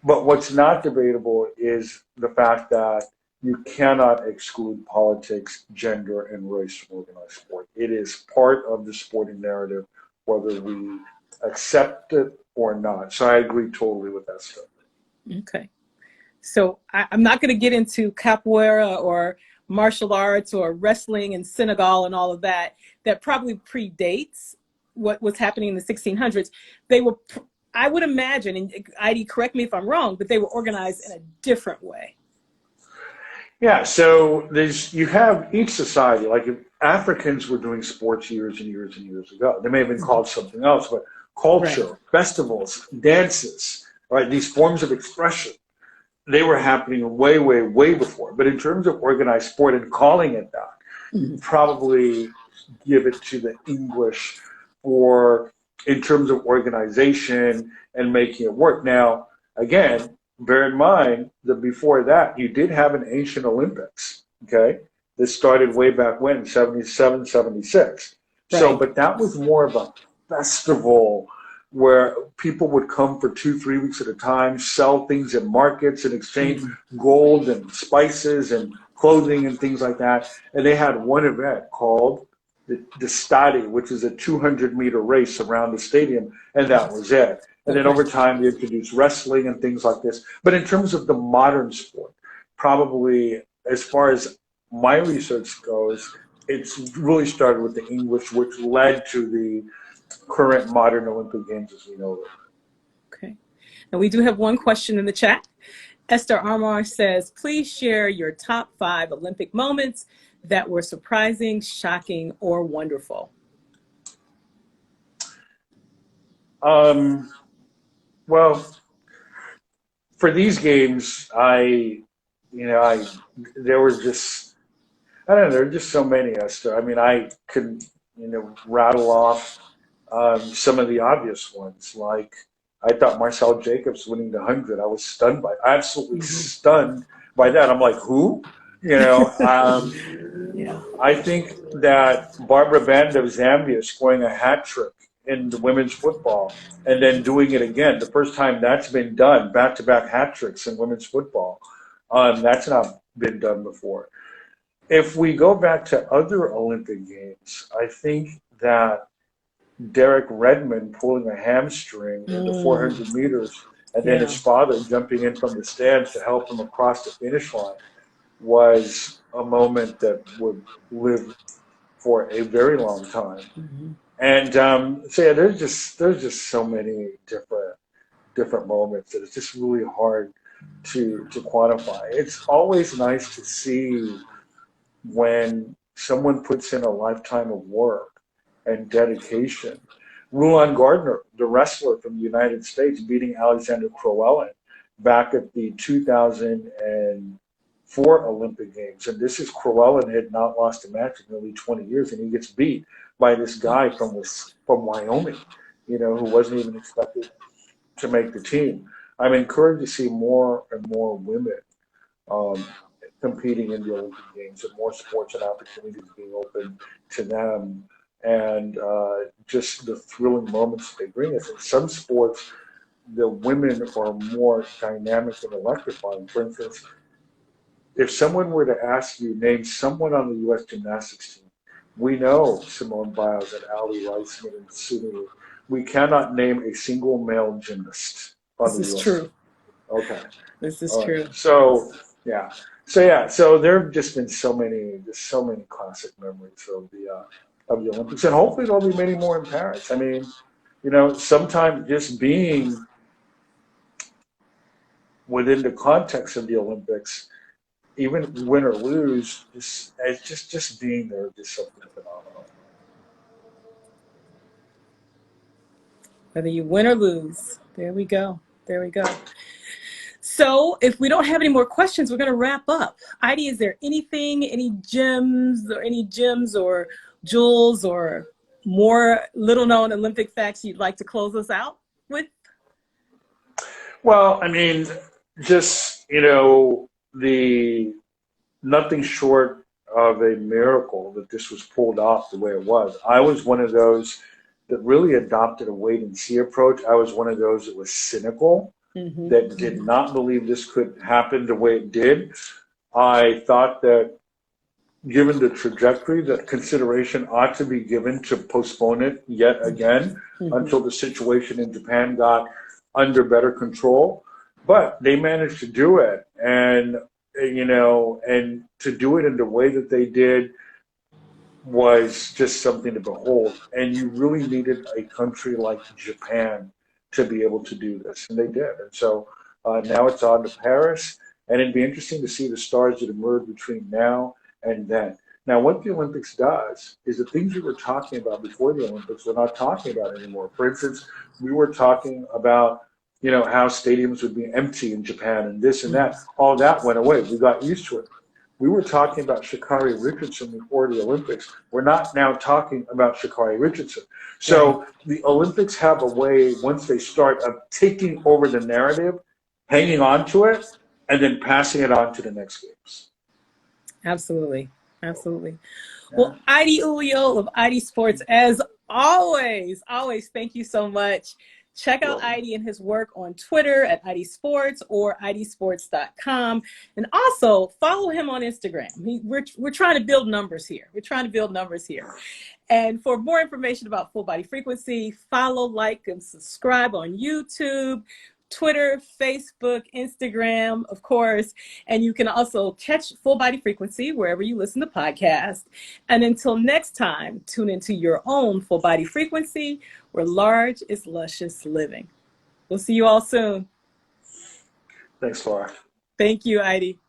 But what's not debatable is the fact that you cannot exclude politics, gender, and race from organized sport. It is part of the sporting narrative, whether we accept it or not. So I agree totally with that stuff. Okay. So I'm not going to get into capoeira or martial arts or wrestling in Senegal and all of that. That probably predates what was happening in the 1600s. They were, I would imagine, and Heidi, correct me if I'm wrong, but they were organized in a different way. Yeah, so you have each society, like if Africans were doing sports years and years and years ago. They may have been called something else, but culture, right, festivals, dances, right, these forms of expression, they were happening way, way, way before. But in terms of organized sport and calling it that, probably give it to the English for in terms of organization and making it work. Now, again, bear in mind that before that, you did have an ancient Olympics, okay? This started way back when, 77, 76. Right. So, but that was more of a festival where people would come for 2-3 weeks at a time, sell things in markets and exchange gold and spices and clothing and things like that. And they had one event called the Stadi, which is a 200-meter race around the stadium, and that was it. And then over time, they introduced wrestling and things like this. But in terms of the modern sport, probably as far as my research goes, it's really started with the English, which led to the current modern Olympic Games as we know them. Okay. Now we do have one question in the chat. Esther Armar says, please share your top 5 Olympic moments that were surprising, shocking, or wonderful. Well, for these games, there was just, I don't know, there were just so many, Esther. I mean, I could, rattle off some of the obvious ones. Like, I thought Marcel Jacobs winning the 100, I was stunned by, absolutely stunned by that. I'm like, who? I think that Barbara Band of Zambia scoring a hat trick in the women's football and then doing it again, the first time that's been done, back-to-back hat tricks in women's football, that's not been done before. If we go back to other Olympic Games, I think that Derek Redmond pulling a hamstring in the 400 meters and then his father jumping in from the stands to help him across the finish line was a moment that would live for a very long time. And so there's just so many different moments that it's just really hard to quantify. It's always nice to see when someone puts in a lifetime of work and dedication. Rulon Gardner, the wrestler from the United States, beating Alexander Crowell back at the 2004 Olympic Games. And this is Crowell had not lost a match in nearly 20 years, and he gets beat by this guy from Wyoming, who wasn't even expected to make the team. I'm encouraged to see more and more women um, competing in the Olympic Games and more sports and opportunities being open to them, and just the thrilling moments they bring us. In some sports, the women are more dynamic and electrifying. For instance, if someone were to ask you, name someone on the U.S. gymnastics team, we know Simone Biles and Ali Reisman and Suni. We cannot name a single male gymnast on This the is U.S. true. team. Okay. This is All true. right. So there have just been so many classic memories of the Olympics, and hopefully there'll be many more in Paris. I mean, sometimes just being within the context of the Olympics, even win or lose, just being there is just something phenomenal. Whether you win or lose, there we go. There we go. So if we don't have any more questions, we're going to wrap up. Heidi, is there anything, any gems or jewels or more little known Olympic facts you'd like to close us out with? Well, I mean, just, the nothing short of a miracle that this was pulled off the way it was. I was one of those that really adopted a wait and see approach. I was one of those that was cynical, that did not believe this could happen the way it did. I thought that given the trajectory, that consideration ought to be given to postpone it yet again until the situation in Japan got under better control. But they managed to do it, and and to do it in the way that they did was just something to behold. And you really needed a country like Japan to be able to do this, and they did. And so now it's on to Paris, and it'd be interesting to see the stars that emerge between now and then. Now, what the Olympics does is the things we were talking about before the Olympics, we're not talking about anymore. For instance, we were talking about how stadiums would be empty in Japan and this and that. All that went away. We got used to it. We were talking about Sha'Carri Richardson before the Olympics. We're not now talking about Sha'Carri Richardson. So the Olympics have a way, once they start, of taking over the narrative, hanging on to it, and then passing it on to the next games. Absolutely. Absolutely. Yeah. Well, Heidi Uyo of ID Sports, as always, thank you so much. Check out Heidi and his work on Twitter at ID Sports or idsports.com. And also follow him on Instagram. We're trying to build numbers here. And for more information about Full Body Frequency, follow, like, and subscribe on YouTube, Twitter, Facebook, Instagram, of course. And you can also catch Full Body Frequency wherever you listen to podcasts. And until next time, tune into your own Full Body Frequency, where large is luscious living. We'll see you all soon. Thanks, Laura. Thank you, Heidi.